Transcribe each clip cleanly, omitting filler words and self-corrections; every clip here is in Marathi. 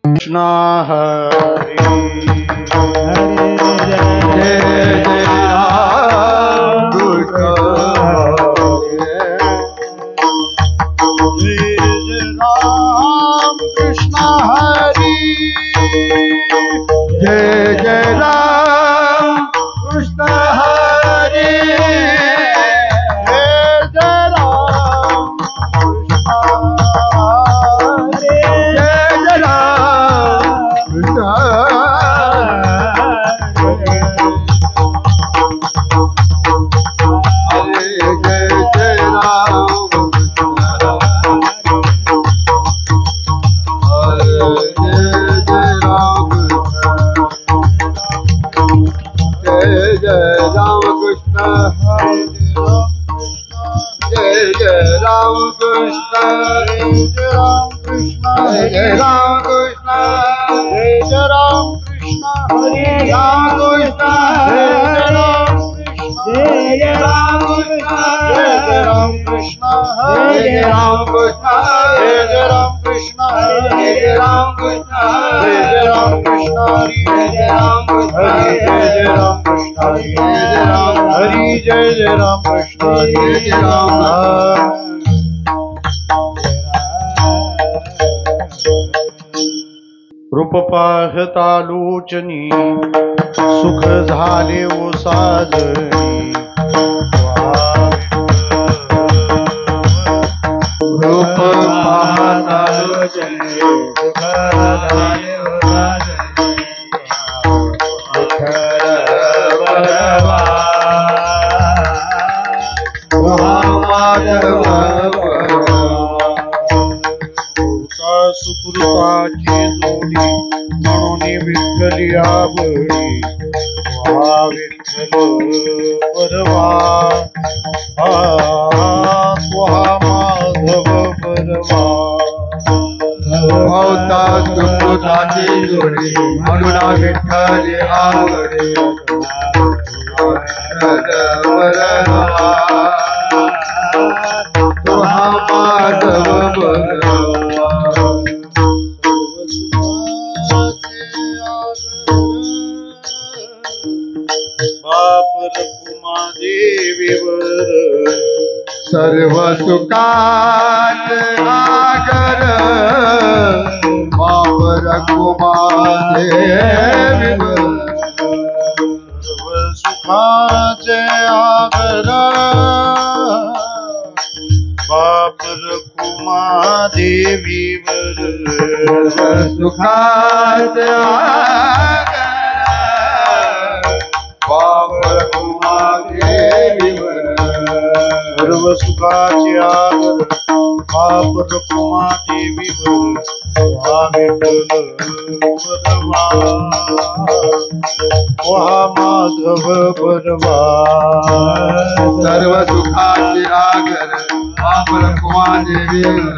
कृष्णा हरे जय जय राम कृष्ण जय जय राम कृष्ण हरि जय जय राम कृष्ण हरि रूप पाहता लोचनी सुख झाले ओ साजनी रूप पाहता लोचनी सुख झाले ओ सुकृताची जोडी म्हणून विठ्ठली आवडी वा विठ्ठल परवा स्वाहा माधव परवा भावता सुकृताची जोडी म्हणून विठ्ठली आवडी स्वाहा माधव परवा सर्व सुखात आगर बाप रघुमादेवीवर सर्व सुखाचे आगर बाप रघुमादेवीवर सुखाचे आगर बाप रघुमादेवीवर सर्व सुखाचे आगर बाप रघुमादेवीवर वा विठ्ठल परवा वा माधव परवा सर्व सुखाचे आगर बाप रघुमादेवीवर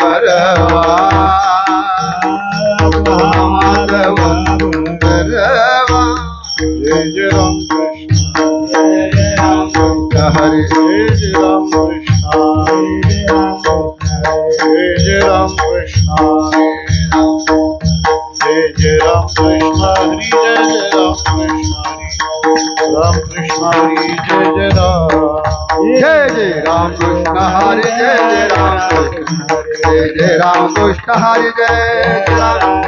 परवा माधव परवा जय जय राम हरे जय जय राम कृष्ण जय जय राम कृष्ण जय जय राम कृष्ण हरि जय जय राम कृष्ण हरि राम कृष्ण हरि जय जय राम कृष्ण हरि जय जय राम जय जय राम कृष्ण हरि जय जय राम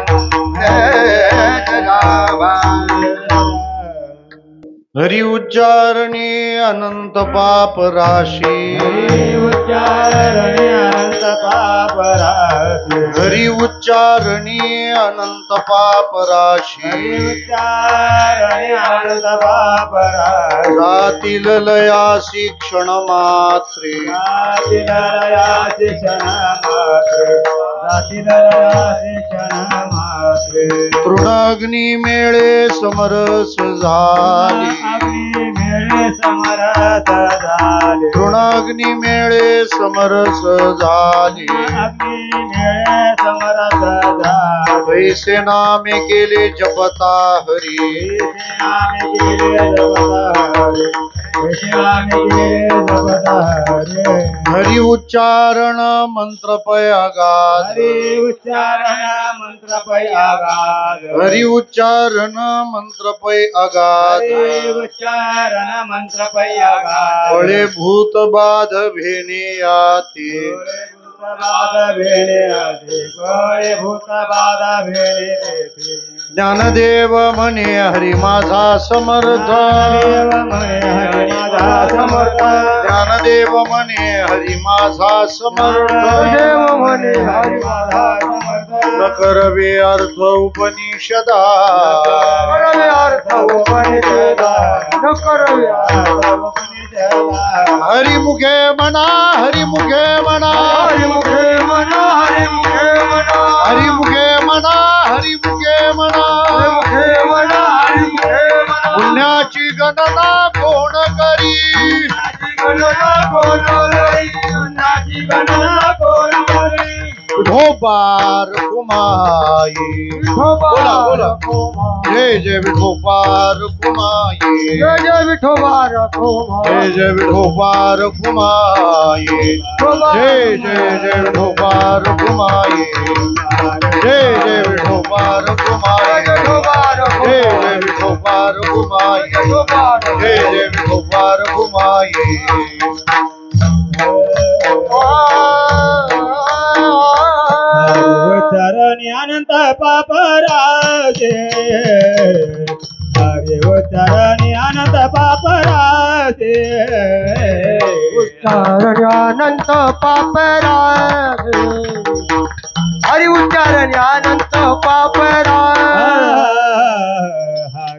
हरि उच्चारणे अनंत पाप राशी हरि उच्चारणे अनंत पाप राशी हरि उच्चारणे अनंत पाप राशी हरि उच्चारणे अनंत पाप राशी रातील लयासी क्षण मात्रे रातील लयासी क्षण मात्रे रातील लयासी क्षण मात्रे तृणाग्नी मेळे समरस झाली समरस झाले तृणाग्नी मेळे समरस झाले समरस झाले वैसे नामे केले जपता हरी हरि उच्चारण मंत्र पय आगाध हरि उच्चारण मंत्र पै आगाध हरि उच्चारण मंत्र पय आगाध हरि उच्चारण मंत्र पै आगाध फळे भूत बाध भेणे याती भूतबाध भेणे आधी गोळे भूतबाध भेणे देते ज्ञानदेव म्हणे हरी माझा समर्थ देव म्हणे हरी माझा समर्थ ज्ञानदेव म्हणे हरी माझा समर्थ देव म्हणे हरी माझा समर्थ न करवे अर्थ उपनिषदा करवे अर्थ उपनिषदा न करवे अर्थ उपनिषदा हरिमुखे म्हणा हरिमुखे म्हणा हरिमुखे म्हणा हरिमुखे म्हणा हरिमुखे म्हणा हरिमुखे म्हणा हरिमुखे म्हणा हरिमुखे म्हणा पुण्याची गणना कोण करी गणना कोण करी पुण्याची गणना कोण करी विठोबार कुमाई बोला बोला जय जय विठोबार कुमाई जय जय विठोबार जय जय विठोबार कुमाई जय जय जय विठोबार कुमाई जय जय विठोबार कुमाई जय जय विठोबार कुमाई जय जय विठोबार कुमाई चरणी अनंत पापराजे हरे चरणी अनंत पापराजे उच्चारणी अनंत पापराजे हरि उच्चारणी अनंत पापराजे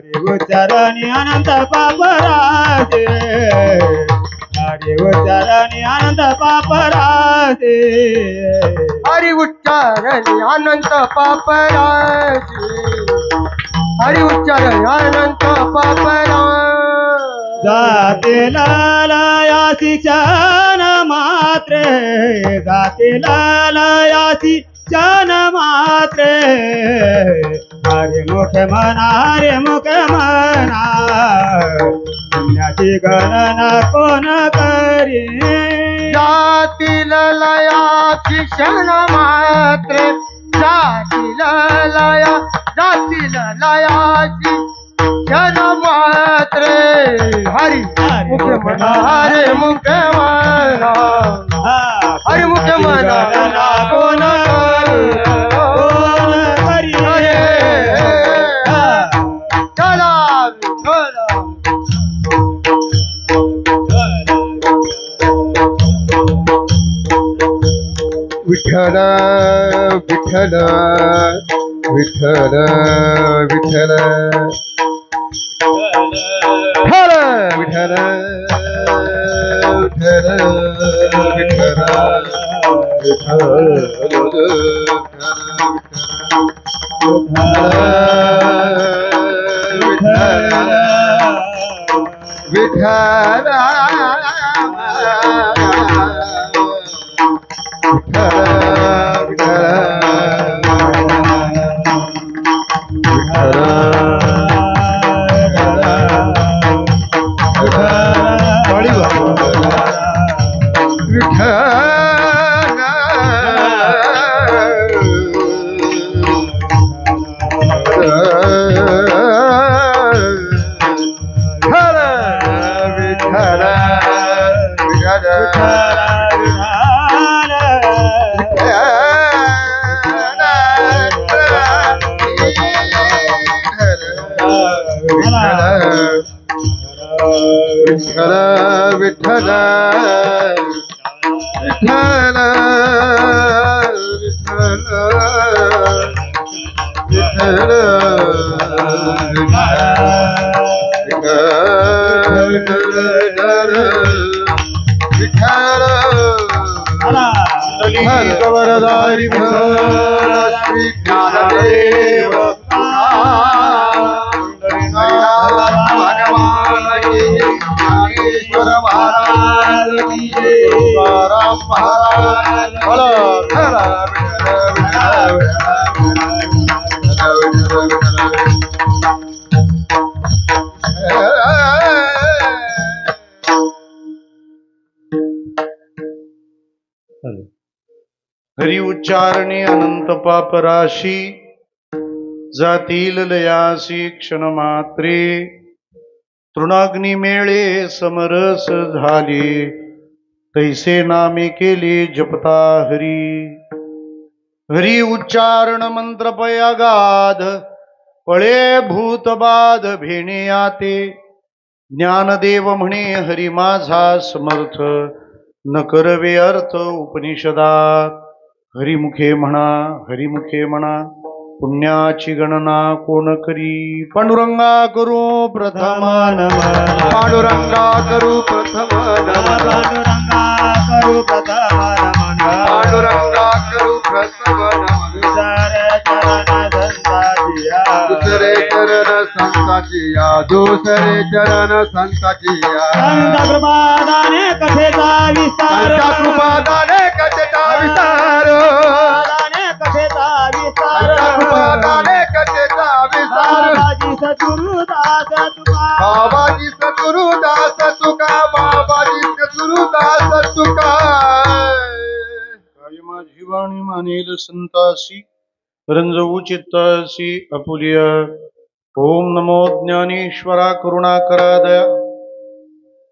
हरि उच्चारणी अनंत पापराजे हरि उच्चारणी अनंत पापराजे हरि उच्चारणी अनंत पापराजे हरि उच्चारणी अनंत पापराजे जाते लालयासी क्षण मात्रे जाते लालयासी क्षण मात्रे हरे मुख मना हरे मुख मना पुण्याची गणना कोण करी जातील लयाची क्षण मात्रे जातील लया जातील लयाची क्षण मात्रे हरी मुख मना हरे मुख मना हरि मुख मना कोण करी चला विठ्ठल विठ्ठल विठ्ठल विठ्ठल विठ्ठल विठ्ठल गवरदारी श्री ज्ञानदेव ज्ञानेश्वर महाराज की जय तुकाराम महाराज हरी उच्चारणे अनंत पापराशी जातील लयासी क्षण मात्रे तृणाग्नी मेळे समरस झाली तैसे नामे केले जपता हरी हरी उच्चारण मंत्र पयागाध पळे भूतबाध भेणे आते ज्ञानदेव म्हणे हरी माझा समर्थ न करवे अर्थ उपनिषदात हरिमुखे म्हणा पुण्याची गणना कोण करी पांडुरंगा करू प्रथम नमन पांडुरंगा करू प्रथम नमन पांडुरंगा करू प्रथम नमन पांडुरंगा करू प्रथम नमन दुसरे चरण संताचिया दुसरे चरण संताचिया संत कृपादाने कथेचा विस्तार संत कृपादाने कथेचा विस्तार कथेचा विस्तार कृपादाने कथेचा विस्तार बाबाजी सद्गुरुदास तुका बाबाजी सद्गुरुदास तुका बाबाजी सद्गुरुदास तुका काय माझी वाणी मानेल संतासी रंजवू चित्तासी अपुलिया ओम नमो ज्ञानेश्वरा करुणाकरा दया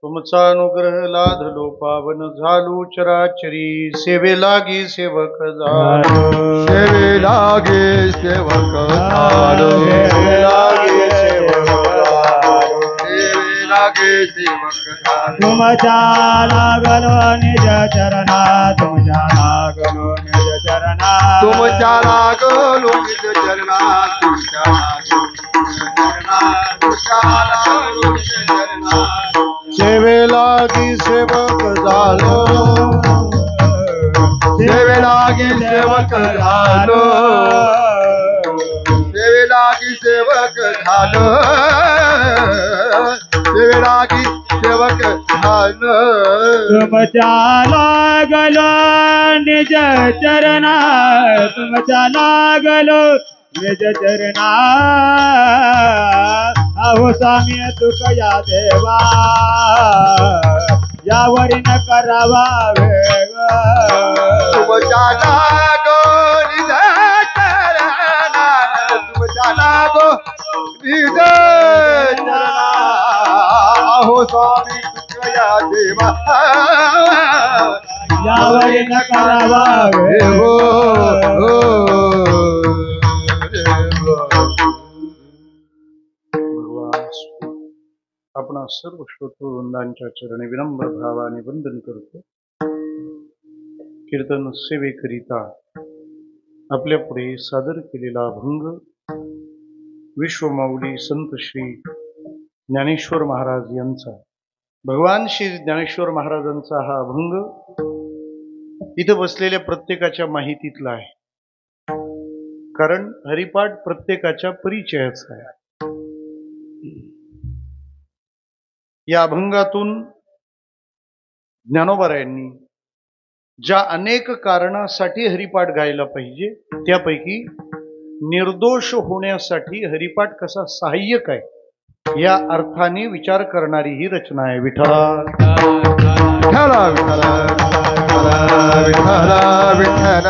तुमचा अनुग्रह लाधलो पावन झालो चराचरी सेवे लागी सेवक झालो सेवे लागे सेवक झालो सेवे लागी सेवक झालो सेवे लागे सेवक झालो तुमच्या लागलो निज चरणा तुमच्या लागलो निज चरणा तुमच्या लागलो निज चरणा तुमच्या लागलो निज चरणा सेवे लागी सेवक झालो सेवे लागी सेवक झालो सेवे लागी सेवक झालो सेवे लागी सेवक झालो तुमच्या लागलो निज चरणा तुमच्या लागलो निज चरणा अहो स्वामी तुकया देवा यावरी न करावा वेग तुमच्या लागो निज चरणा तुमच्या लागो निज चरणा अहो स्वामी तुकया देवा यावरी न करावा वेग आपण सर्व श्रोतृवृंदांच्या चरणी विनम्र भावाने वंदन करतो. कीर्तन सेवेकरिता आपल्या पुढे सादर केलेला अभंग विश्वमाऊली संत श्री ज्ञानेश्वर महाराज यांचा, भगवान श्री ज्ञानेश्वर महाराजांचा हा अभंग इथं बसलेल्या प्रत्येकाच्या माहितीतला आहे. कारण हरिपाठ प्रत्येकाच्या परिचयाचा आहे. या अभंगातून ज्ञानोबारायांनी ज्या अनेक कारणासाठी हरिपाठ गायला पाहिजे त्यापैकी निर्दोष होण्यासाठी हरिपाठ कसा सहाय्यक आहे या अर्थाने विचार करणारी ही रचना आहे. विठ्ठला विठ्ठला विठ्ठला विठ्ठला विठ्ठला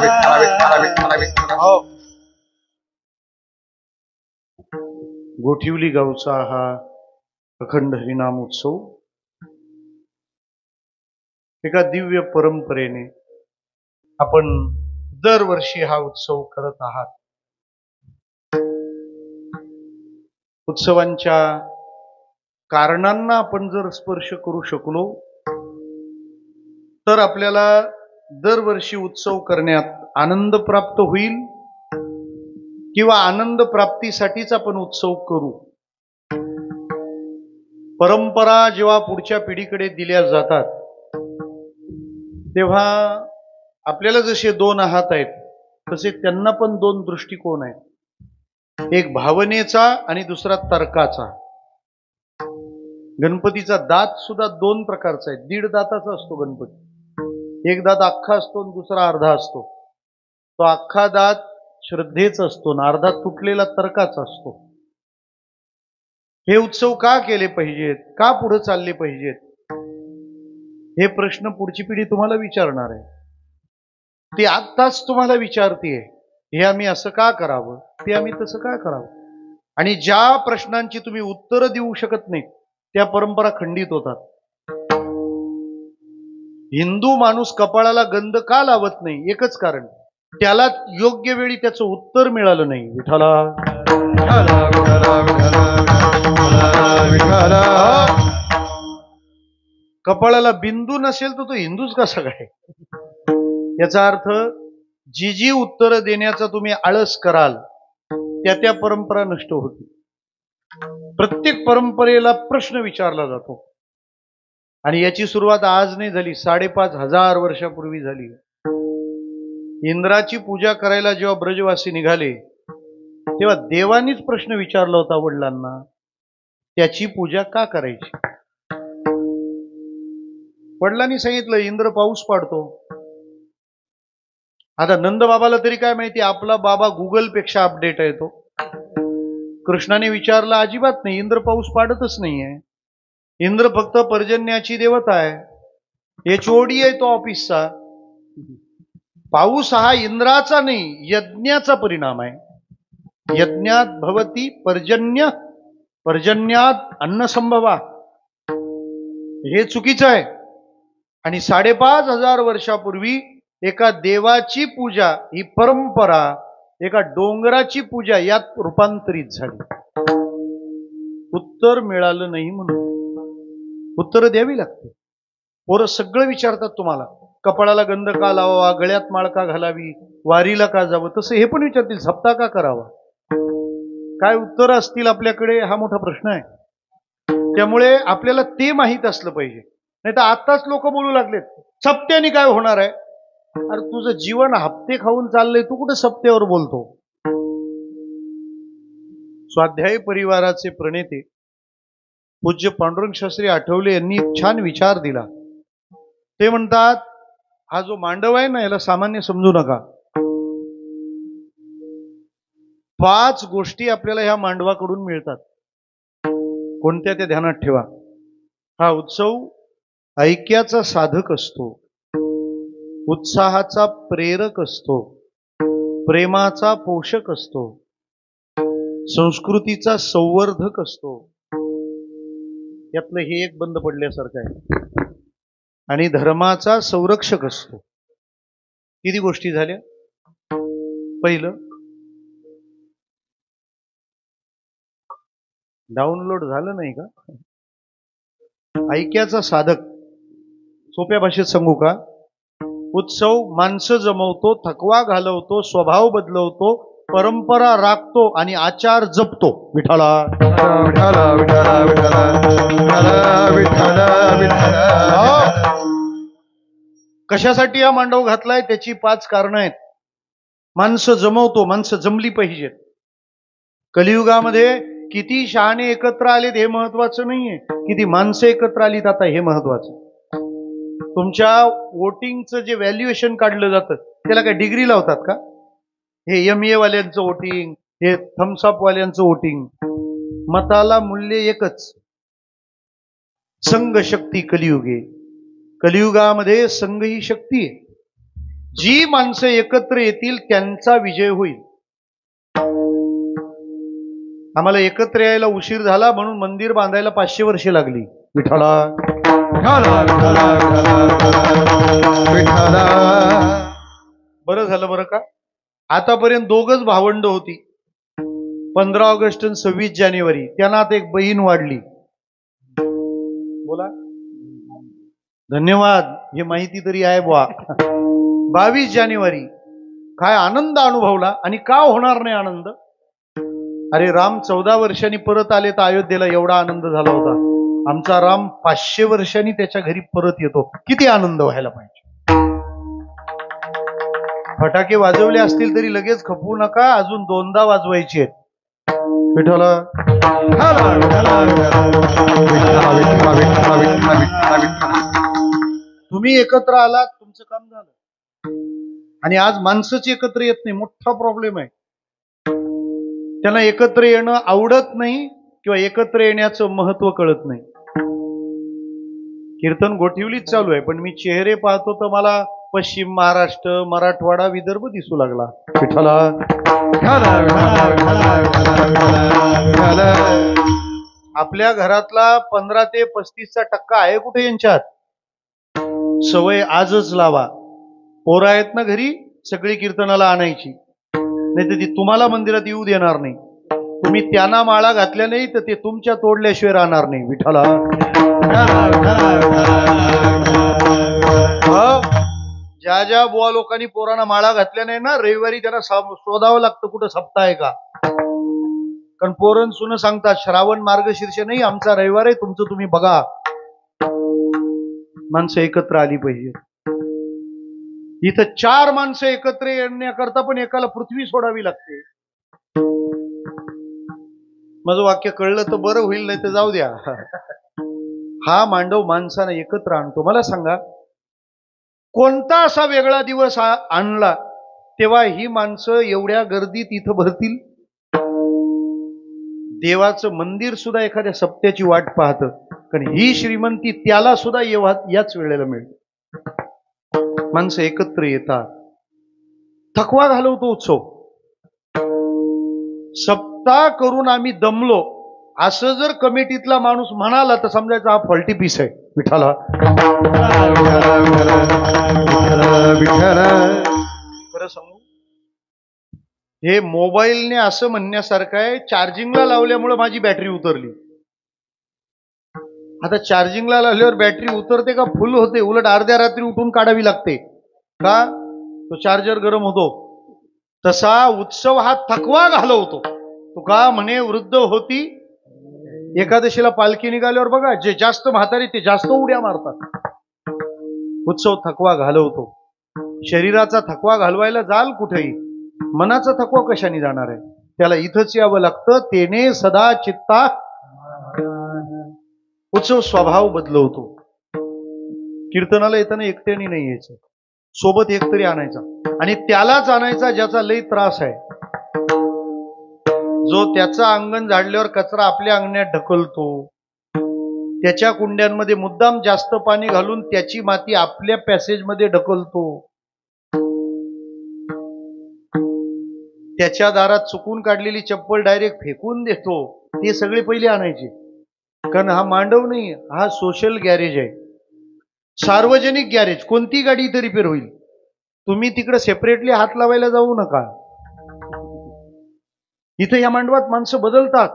विठ्ठला विठ्ठला विठ्ठला गोठिवली गावचा हा अखंड हरिनाम उत्सव एका दिव्य परंपरेने आपण दरवर्षी हा उत्सव करत आहात. उत्सवांच्या कारणांना आपण जर स्पर्श करू शकलो तर आपल्याला दरवर्षी उत्सव करण्यात आनंद प्राप्त होईल किंवा आनंद प्राप्तीसाठीच आपण उत्सव करू. परंपरा जेव्हा पुढच्या पिढीकडे दिल्या जातात तेव्हा आपल्याला जसे दोन हात आहेत तसे त्यांना पण दोन दृष्टिकोन आहेत. एक भावनेचा आणि दुसरा तर्काचा. गणपतीचा दात सुद्धा दोन प्रकारचा आहे. दीड दाताचा असतो गणपती. एक दात अख्खा असतो आणि दुसरा अर्धा असतो. तो अख्खा दात श्रद्धेचा असतो आणि अर्धा तुटलेला तर्काचा असतो. हे उत्सव का केले पाहिजेत, का पुढे चालले पाहिजेत, हे प्रश्न पुढची पिढी तुम्हाला विचारणार आहे. ती आत्ताच तुम्हाला विचारतीये, हे आम्ही असं का करावं, ते आम्ही तसं का करावं. आणि ज्या प्रश्नांची तुम्ही उत्तरं देऊ शकत नाही त्या परंपरा खंडित होतात. हिंदू माणूस कपाळाला गंध का लावत नाही, एकच कारण, त्याला योग्य वेळी त्याचं उत्तर मिळालं नाही. विठाला कपाळाला बिंदू नसेल तर तो हिंदूच कसा काय. याचा अर्थ जी जी उत्तरं देण्याचा तुम्ही आळस कराल त्या परंपरा नष्ट होती. प्रत्येक परंपरेला प्रश्न विचारला जातो आणि याची सुरुवात आज नाही झाली, 5,500 वर्षापूर्वी झाली. इंद्राची पूजा करायला जेव्हा ब्रजवासी निघाले तेव्हा देवानीच प्रश्न विचारला होता वडिलांना, त्याची पूजा का करायची. वडिलांनी सांगितलं इंद्र पाऊस पाडतो. आता नंद बाबाला तरी काय माहिती, आपला बाबा गुगल पेक्षा अपडेट आहे तो. कृष्णाने विचारलं, अजिबात नाही, इंद्र पाऊस पाडतच नाहीये. इंद्र फक्त पर्जन्याची देवता आहे, HOD आहे तो ऑफिसचा. पाऊस हा इंद्राचा नाही, यज्ञाचा परिणाम आहे. यज्ञात भवती पर्जन्य, पर्जन्यात अन्नसंभवा. हे चुकीचं आहे. आणि 5,500 वर्षापूर्वी एका देवाची पूजा ही परंपरा एका डोंगराची पूजा यात रूपांतरित झाली. उत्तर मिळालं नाही म्हणून उत्तर द्यावी लागते. पोरं सगळं विचारतात तुम्हाला, कपाळाला गंध का लावावा, गळ्यात माळ का घालावी, वारीला का जावं, तसं हे पण विचारतील, सप्ताह का करावा. काय उत्तर असतील आपल्याकडे हा मोठा प्रश्न आहे. त्यामुळे आपल्याला ते माहीत असलं पाहिजे. नाही तर आताच लोक बोलू लागलेत सप्त्याने काय होणार आहे. अरे तुझं जीवन हप्ते खाऊन चाललंय, तू कुठे सप्त्यावर बोलतो. स्वाध्याय परिवाराचे प्रणेते पूज्य पांडुरंग शास्त्री आठवले यांनी एक छान विचार दिला. ते म्हणतात, हा जो मांडव आहे ना, याला सामान्य समजू नका. 5 गोष्टी आपल्याला ह्या मांडवाकडून मिळतात. कोणत्या त्या ध्यानात ठेवा. हा उत्सव ऐक्याचा साधक असतो, उत्साहाचा प्रेरक असतो, प्रेमाचा पोषक असतो, संस्कृतीचा संवर्धक असतो. यातलं हे एक बंद पडल्यासारखं आहे. आणि धर्माचा संरक्षक असतो. किती गोष्टी झाल्या. पहिलं, डाउनलोड झालं नाही का. ऐक्याचा साधक, सोप्या भाषेत सांगू का, उत्सव माणसं जमवतो, थकवा घालवतो, स्वभाव बदलवतो, परंपरा राखतो आणि आचार जपतो. विठाला विठाला विठाला विठाला विठाला विठाला. कशासाठी हा मांडव घातलाय त्याची 5 कारणं आहेत. माणसं जमवतो, माणसं जमली पाहिजेत. कलियुगामध्ये किती शहाणे एकत्र आलेत हे महत्वाचं नाहीये, किती माणसं एकत्र आलीत आता हे महत्वाचं. तुमच्या वोटिंगचं जे व्हॅल्युएशन काढलं जातं त्याला काय डिग्री लावतात का. हे MA वाल्यांचं वोटिंग, हे थम्सअप वाल्यांचं वोटिंग, मताला मूल्य एकच. संघ शक्ती कलियुगे. कलियुगामध्ये संघ ही शक्ती आहे. जी माणसं एकत्र येतील त्यांचा विजय होईल. आम्हाला एकत्र यायला उशीर झाला म्हणून मंदिर बांधायला 500 वर्षे लागली. विठाला बरं झालं बरं का. आतापर्यंत 2च भावंड होती, 15 ऑगस्ट आणि 26 जानेवारी. त्यांना आता एक बहीण वाढली. बोला धन्यवाद, हे माहिती तरी आहे बुवा. 22 जानेवारी काय आनंद अनुभवला. आणि का होणार नाही आनंद. अरे राम 14 वर्षांनी परत आले तर अयोध्येला एवढा आनंद झाला होता. आमचा राम 500 वर्षांनी त्याच्या घरी परत येतो, किती आनंद व्हायला पाहिजे. फटाके वाजवले असतील तरी लगेच खपवू नका, अजून 2दा वाजवायचे आहेत. विठ्ठला तुम्ही एकत्र आलात, तुमचं काम झालं. आणि आज माणसंच एकत्र येत नाही, मोठा प्रॉब्लेम आहे. त्यांना एकत्र येणं आवडत नाही किंवा एकत्र येण्याचं महत्व कळत नाही. कीर्तन गोठिवलीच चालू आहे, पण मी चेहरे पाहतो तर मला पश्चिम महाराष्ट्र, मराठवाडा, विदर्भ दिसू लागला. विठ्ठला आपल्या घरातला 15 ते 35चा टक्का आहे कुठे यांच्यात? सवय आजच लावा. पोरं आहेत ना घरी, सगळी कीर्तनाला आणायची, नाही तर ती तुम्हाला मंदिरात येऊ देणार नाही. तुम्ही त्यांना माळा घातल्या नाही तर ते तुमच्या तोडल्याशिवाय राहणार नाही. विठ्ठला ज्या ज्या बुवा लोकांनी पोरांना माळा घातल्या नाही ना, रविवारी त्यांना शोधावं लागतं कुठं सप्ताह आहे का. कारण पोरण सुन सांगतात श्रावण मार्गशीर्ष नाही, आमचा रविवार आहे, तुमचं तुम्ही बघा. माणसं एकत्र आली पाहिजे. इथं 4 माणसं एकत्र येण्याकरता पण एकाला पृथ्वी सोडावी लागते. माझं वाक्य कळलं तर बरं होईल, नाही तर जाऊ द्या. हा मांडव माणसानं एकत्र आणतो. मला सांगा, कोणता असा वेगळा दिवस आणला तेव्हा ही माणसं एवढ्या गर्दीत इथं भरतील? देवाचं मंदिर सुद्धा एखाद्या सप्त्याची वाट पाहतं, कारण ही श्रीमंती त्याला सुद्धा याच वेळेला मिळते. माणसं एकत्र येतात, थकवा घालवतो उत्सव. सप्ताह करून आम्ही दमलो असं जर कमिटीतला माणूस म्हणाला तर समजायचा हा फॉल्टी पीस आहे. विठ्ठला खरं सांगू, हे मोबाईलने असं म्हणण्यासारखं आहे, चार्जिंगला लावल्यामुळे माझी बॅटरी उतरली. आता चार्जिंगला लावल्यावर बॅटरी उतरते का फुल होते? उलट अर्ध्या रात्री उठून काढावी लागते का, तो चार्जर गरम होतो. तसा उत्सव हा थकवा घालवतो. तुका म्हणे वृद्ध होती एकादशीला पालखी निघाल्यावर बघा, जे जास्त म्हातारे ते जास्त उड्या मारतात. उत्सव थकवा घालवतो. शरीराचा थकवा घालवायला जाल कुठेही, मनाचा थकवा कशाने जाणार आहे? त्याला इथंच यावं लागतं. तेने सदा चित्ता. उत्सव स्वभाव बदलवतो. कीर्तनाला येताना एकट्याने नाही यायचं, सोबत एकतरी आणायचा, आणि त्यालाच आणायचा ज्याचा लई त्रास आहे, जो त्याचा अंगण झाडल्यावर कचरा आपल्या अंगणात ढकलतो, त्याच्या कुंड्यांमध्ये मुद्दाम जास्त पाणी घालून त्याची माती आपल्या पॅसेजमध्ये ढकलतो, त्याच्या दारात चुकून काढलेली चप्पल डायरेक्ट फेकून देतो. ते सगळे पहिले आणायचे. कारण हा मांडव नाही, हा सोशल गॅरेज आहे, सार्वजनिक गॅरेज. कोणती गाडी इथे रिपेअर होईल, तुम्ही तिकडे सेपरेटली हात लावायला जाऊ नका. इथे या मांडवात माणसं बदलतात,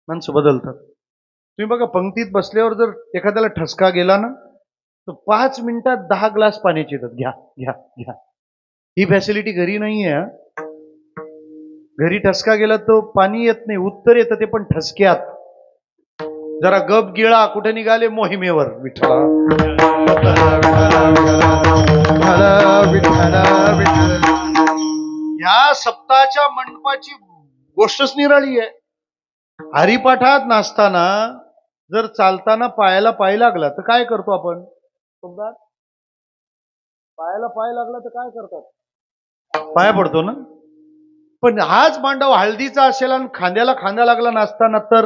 माणसं बदलतात. तुम्ही बघा, पंक्तीत बसल्यावर जर एखाद्याला ठसका गेला ना, तर 5 मिनिटात 10 ग्लास पाण्याचे येतात. घ्या घ्या घ्या. ही फॅसिलिटी घरी नाही आहे. घरी ठसका गेला तो पाणी येत नाही, उत्तर येतं ते पण ठसक्यात. जरा गप गिळा, कुठे निघाले मोहिमेवर. विठ्ठला ह्या सप्ताहाच्या मंडपाची गोष्टच निराळी आहे. हरिपाठात नाचताना जर चालताना पायाला पाय लागला तर काय करतो आपण? पायाला पाय लागला तर काय करतात? पाया पडतो ना. पण हाच मांडव हळदीचा असेल आणि खांद्याला खांदा लागला नाचताना तर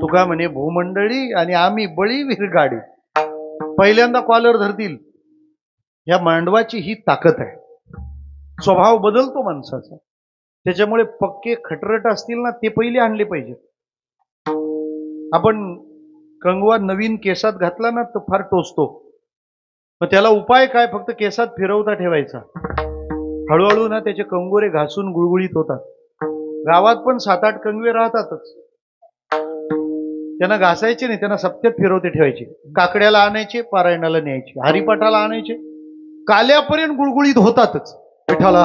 तुका म्हणे भूमंडळी आणि आम्ही बळी विरगाडी, पहिल्यांदा कॉलर धरतील. या मांडवाची ही ताकद आहे. स्वभाव बदलतो माणसाचा. त्याच्यामुळे पक्के खटरट असतील ना, ते पहिले आणले पाहिजे. आपण कंगवा नवीन केसात घातला ना तर फार टोचतो. मग त्याला उपाय काय? फक्त केसात फिरवता ठेवायचा. हळूहळू ना त्याचे कंगोरे घासून गुळगुळीत होतात. गावात पण 7-8 कंगवे राहतातच. त्यांना घासायचे नाही, त्यांना सप्त्यात फिरवते ठेवायचे. काकड्याला आणायचे, पारायणाला न्यायचे, हरिपाठाला आणायचे, काल्यापर्यंत गुळगुळीत होतातच. विठ्ठला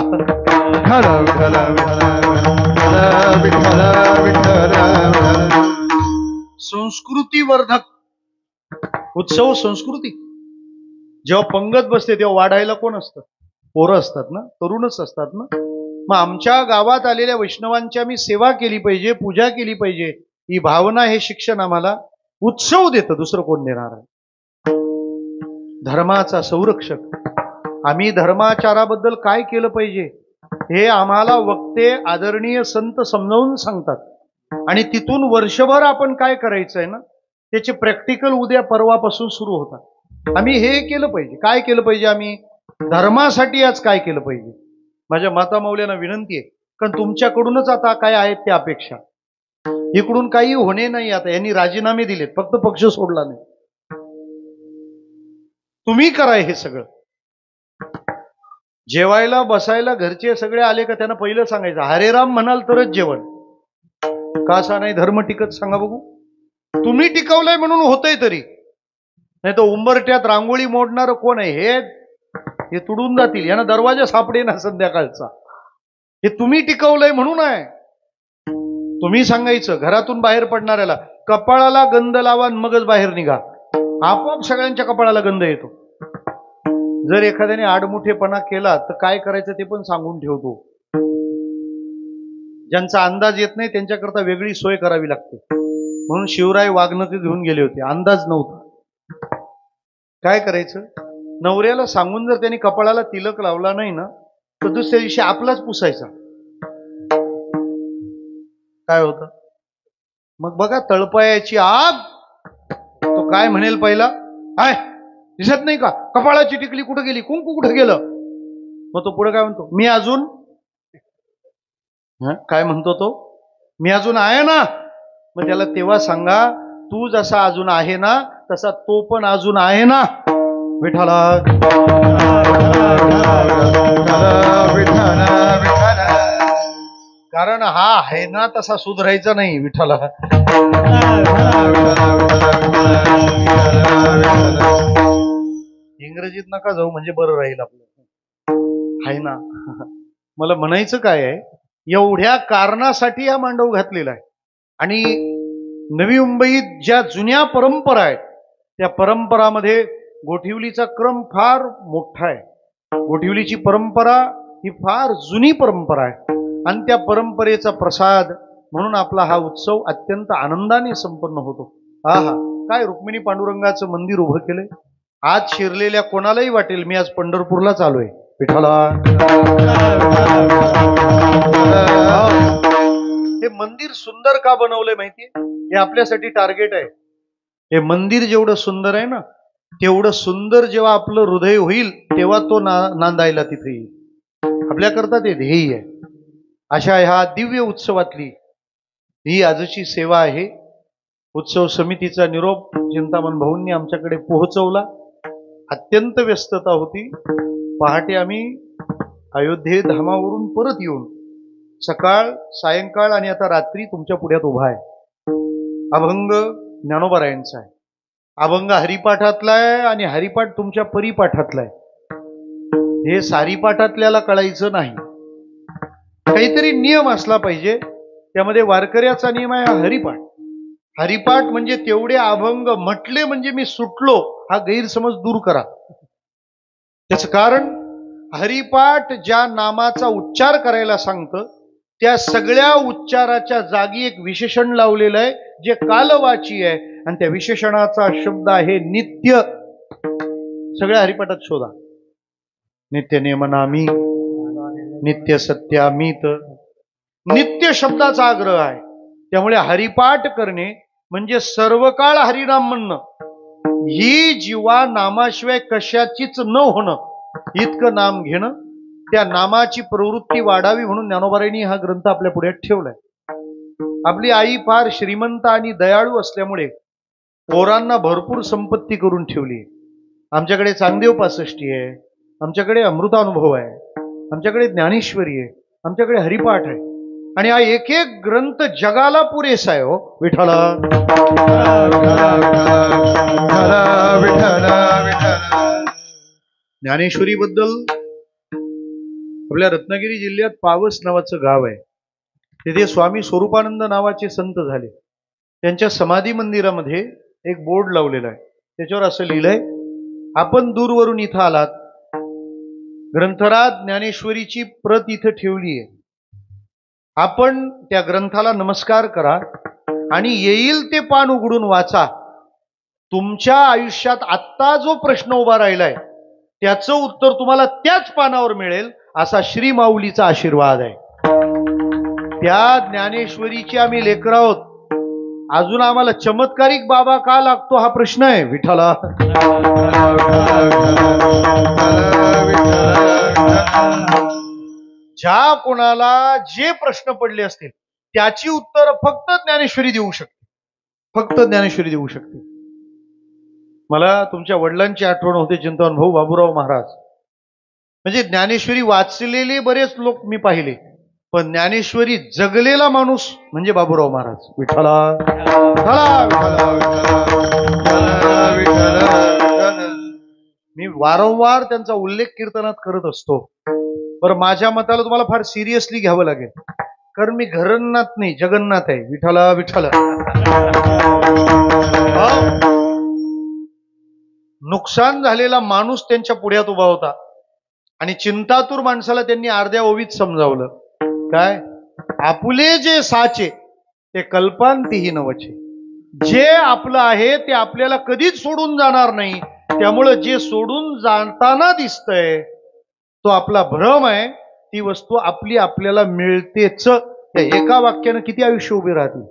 संस्कृतीवर्धक उत्सव. संस्कृती जेव्हा पंगत बसते तेव्हा वाढायला कोण असतं? पोरं असतात ना, तरुणच असतात ना. मग आमच्या गावात आलेल्या वैष्णवांची आम्ही सेवा केली पाहिजे, पूजा केली पाहिजे, ही भावना, हे शिक्षण आम्हाला उत्सव देतं. दुसरं कोण देणार आहे? धर्माचा संरक्षक. आम्ही धर्माचाराबद्दल काय केलं पाहिजे हे आम्हाला वक्ते, आदरणीय संत समजावून सांगतात. आणि तिथून वर्षभर आपण काय करायचं आहे ना, त्याचे प्रॅक्टिकल उद्या परवापासून सुरू होतात. आम्ही हे केलं पाहिजे. काय केलं पाहिजे? आम्ही धर्मासाठी आज काय केलं पाहिजे? माझ्या माता मौल्यांना विनंती आहे, कारण तुमच्याकडूनच आता काय आहेत त्या अपेक्षा. इकडून काही होणे नाही. आता यांनी राजीनामे दिलेत, फक्त पक्ष सोडला नाही. तुम्ही कराय हे सगळं. जेवायला बसायला घरचे सगळे आले का त्यांना पहिलं सांगायचं हरे राम म्हणाल तरच जेवण. का असा नाही धर्म टिकत? सांगा बघू. तुम्ही टिकवलंय म्हणून होतंय तरी, नाही तर उंबरट्यात रांगोळी मोडणार कोण आहे? हे तुडून जातील. यांना दरवाजा सापडे ना संध्याकाळचा. हे तुम्ही टिकवलंय म्हणून आहे. तुम्ही सांगायचं घरातून बाहेर पडणाऱ्याला कपाळाला गंध लावा आणि मगच बाहेर निघा. आपोआप सगळ्यांच्या कपाळाला गंध येतो. जर एखाद्याने आडमुठेपणा केला तर काय करायचं ते पण सांगून ठेवतो. ज्यांचा अंदाज येत नाही त्यांच्याकरता वेगळी सोय करावी लागते. म्हणून शिवराय वाघनखे घेऊन गेले होते, अंदाज नव्हता. काय करायचं? नवऱ्याला सांगून जर त्यांनी कपाळाला तिलक लावला नाही ना, तर दुसऱ्या दिवशी आपलाच पुसायचा. काय होतं मग? बघा, तळपायाची आग. तो काय म्हणेल पहिला? हाय, दिसत नाही का? कपाळाची टिकली कुठं गेली? कुंकू कुठं गेलं? मग तो पुढे काय म्हणतो? मी अजून काय म्हणतो तो? मी अजून आहे ना. मग त्याला तेव्हा सांगा, तू जसा अजून आहे ना तसा तो पण अजून आहे ना. विठाला कारण हा आहे ना तसा सुधरायचा नाही. विठाला इंग्रजीत नका जाऊ, म्हणजे बरं राहील आपलं. आहे ना. मला म्हणायचं काय आहे, एवढ्या कारणासाठी हा मांडव घातलेला आहे. आणि नवी मुंबईत ज्या जुन्या परंपरा आहेत त्या परंपरामध्ये गोठिवलीचा क्रम फार मोठा आहे. गोठिवलीची परंपरा ही फार जुनी परंपरा आहे आणि त्या परंपरेचा प्रसाद म्हणून आपला हा उत्सव अत्यंत आनंदाने संपन्न होतो. हा काय रुक्मिणी पांडुरंगाचं मंदिर उभं केलंय. आज शिरलेल्या कोणालाही वाटेल मी आज पंढरपूरलाच आलोय. विठ्ठला, हे मंदिर सुंदर का बनवलंय माहितीये? हे आपल्यासाठी टार्गेट आहे. हे मंदिर जेवढं सुंदर आहे ना, तेवढं सुंदर जेव्हा आपलं हृदय होईल तेव्हा तो नांदायला तिथे येईल. आपल्याकरता ते ध्येय आहे. अशा ह्या दिव्य उत्सवातली ही आजची सेवा आहे. उत्सव समितीचा निरोप चिंतामण भाऊंनी आमच्याकडे पोहोचवला. अत्यंत व्यस्तता होती. पहाटे आम्ही अयोध्ये धामावरून परत येऊन सकाळ सायंकाळ आणि आता रात्री तुमच्या पुढ्यात उभा आहे. अभंग ज्ञानोबारायांचा आहे. अभंग हरिपाठातला आहे आणि हरिपाठ तुमच्या परिपाठातला आहे. हे सारीपाठातल्याला कळायचं नाही. काहीतरी नियम असला पाहिजे. त्यामध्ये वारकऱ्याचा नियम आहे हरिपाठ. हरिपाठ म्हणजे तेवढे अभंग म्हटले म्हणजे मी सुटलो हा गैरसमज दूर करा. त्याचं कारण हरिपाठ ज्या नामाचा उच्चार करायला सांगतं त्या सगळ्या उच्चाराच्या जागी एक विशेषण लावलेलं आहे जे कालवाची आहे आणि त्या विशेषणाचा शब्द आहे नित्य. सगळ्या हरिपाठात शोधा. नित्य नेमनामी, नित्य सत्यामीत, नित्य शब्दाचा आग्रह आहे. त्यामुळे हरिपाठ करणे म्हणजे सर्व काळ हरिनाम म्हणणं. ही जीवा नामाशिवाय कशाचीच न होणं, इतकं नाम घेणं. त्या नामाची प्रवृत्ती वाढावी म्हणून ज्ञानोबारायांनी हा ग्रंथ आपल्या पुढे ठेवलाय. आपली आई फार श्रीमंत आणि दयाळू असल्यामुळे पोरांना भरपूर संपत्ती करून ठेवली. आमच्याकडे चांगदेव पासष्टी आहे, आमच्याकडे अमृतानुभव आहे, आमच्याकडे ज्ञानेश्वरी आहे, आमच्याकडे हरिपाठ आहे. आणि हा एक एक ग्रंथ जगाला पुरेसा आहे. हो विठ्ठला, ज्ञानेश्वरी बद्दल आपल्या रत्नागिरी जिल्ह्यात पावस नावाचं गाव आहे. तिथे स्वामी स्वरूपानंद नावाचे संत झाले. त्यांच्या समाधी मंदिरामध्ये एक बोर्ड लावलेला आहे. त्याच्यावर असं लिहिलंय, आपण दूरवरून इथं आलात, ग्रंथराज ज्ञानेश्वरीची प्रत इथं ठेवली आहे. आपण त्या ग्रंथाला नमस्कार करा आणि येईल ते पान उघडून वाचा. तुमच्या आयुष्यात आत्ता जो प्रश्न उभा राहिलाय त्याचं उत्तर तुम्हाला त्याच पानावर मिळेल असा श्री माऊलीचा आशीर्वाद आहे. त्या ज्ञानेश्वरीची आम्ही लेकर आहोत. अजून आम्हाला चमत्कारिक बाबा का लागतो हा प्रश्न आहे. विठ्ठला ज्या कोणाला जे प्रश्न पडले असतील त्याची उत्तर फक्त ज्ञानेश्वरी देऊ शकते. फक्त ज्ञानेश्वरी देऊ शकते. मला तुमच्या वडिलांची आठवण होते, चिंतन भाऊ बाबूराव महाराज. म्हणजे ज्ञानेश्वरी वाचलेले बरेच लोक मी पाहिले, पण ज्ञानेश्वरी जगलेला माणूस म्हणजे बाबूराव महाराज. विठ्ठला मी वारंवार त्यांचा उल्लेख कीर्तनात करत असतो. बरं, माझ्या मताला तुम्हाला फार सिरियसली घ्यावं लागेल, कारण मी घरनाथ नाही, जगन्नाथ आहे. विठ्ठला विठ्ठला. नुकसान झालेला माणूस त्यांच्या पुढ्यात उभा होता आणि चिंतातूर माणसाला त्यांनी अर्ध्या ओवीत समजावलं. काय? आपुले जे साचे ते कल्पांतीही नवचे. जे आपलं आहे ते आपल्याला कधीच सोडून जाणार नाही. त्यामुळं जे सोडून जाताना दिसतंय तो आपला भ्रम आहे. ती वस्तू आपली आपल्याला मिळतेच. त्या एका वाक्यानं किती आयुष्य उभे राहतील.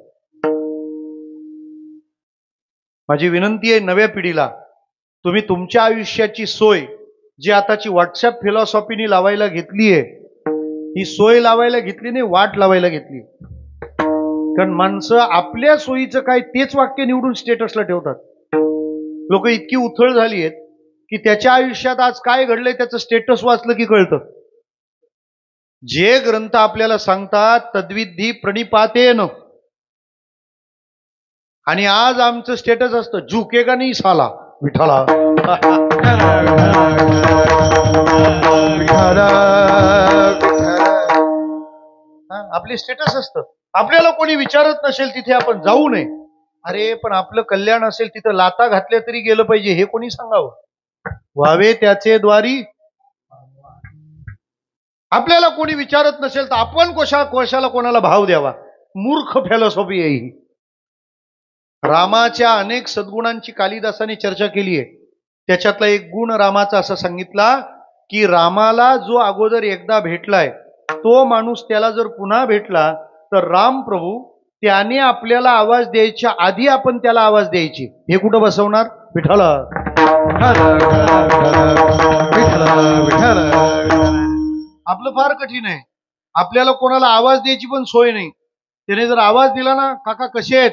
माझी विनंती आहे नव्या पिढीला, तुम्ही तुमच्या आयुष्याची सोय जी आताची व्हॉट्सअप फिलॉसॉफीनी लावायला घेतलीये, ही सोय लावायला घेतली नाही, वाट लावायला घेतली. कारण माणसं आपल्या सोयीचं काय तेच वाक्य निवडून स्टेटसला ठेवतात. लोक इतकी उथळ झाली आहेत की त्याच्या आयुष्यात आज काय घडलंय त्याचं स्टेटस वाचलं की कळतं. जे ग्रंथ आपल्याला सांगतात तद्विधी प्रणिपातेन, आणि आज आमचं स्टेटस असतं झुकेगा नाही साला. विठ्ठला आपली स्टेटस असतं. आपल्याला कोणी विचारत नसेल तिथे आपण जाऊ नये. अरे पण आपलं कल्याण असेल तिथं लाता घातल्या तरी गेलं पाहिजे, हे कोणी सांगावं. व्हावे त्याचे द्वारी. आपल्याला कोणी विचारत नसेल तर आपण कोशाला कोणाला भाव द्यावा. मूर्ख फिलॉसॉफी आहे ही. रामाच्या अनेक सद्गुणांची कालिदासाने चर्चा केली आहे. त्याच्यातला एक गुण रामाचा असा सांगितला की रामाला जो अगोदर एकदा भेटलाय तो माणूस त्याला जर पुन्हा भेटला तर राम प्रभू त्याने आपल्याला आवाज द्यायच्या आधी आपण त्याला आवाज द्यायची. हे कुठं बसवणार? विठ्ठला. आपलं फार कठीण आहे. आपल्याला कोणाला आवाज द्यायची पण सोय नाही. त्याने जर आवाज दिला ना, काका कसे आहेत,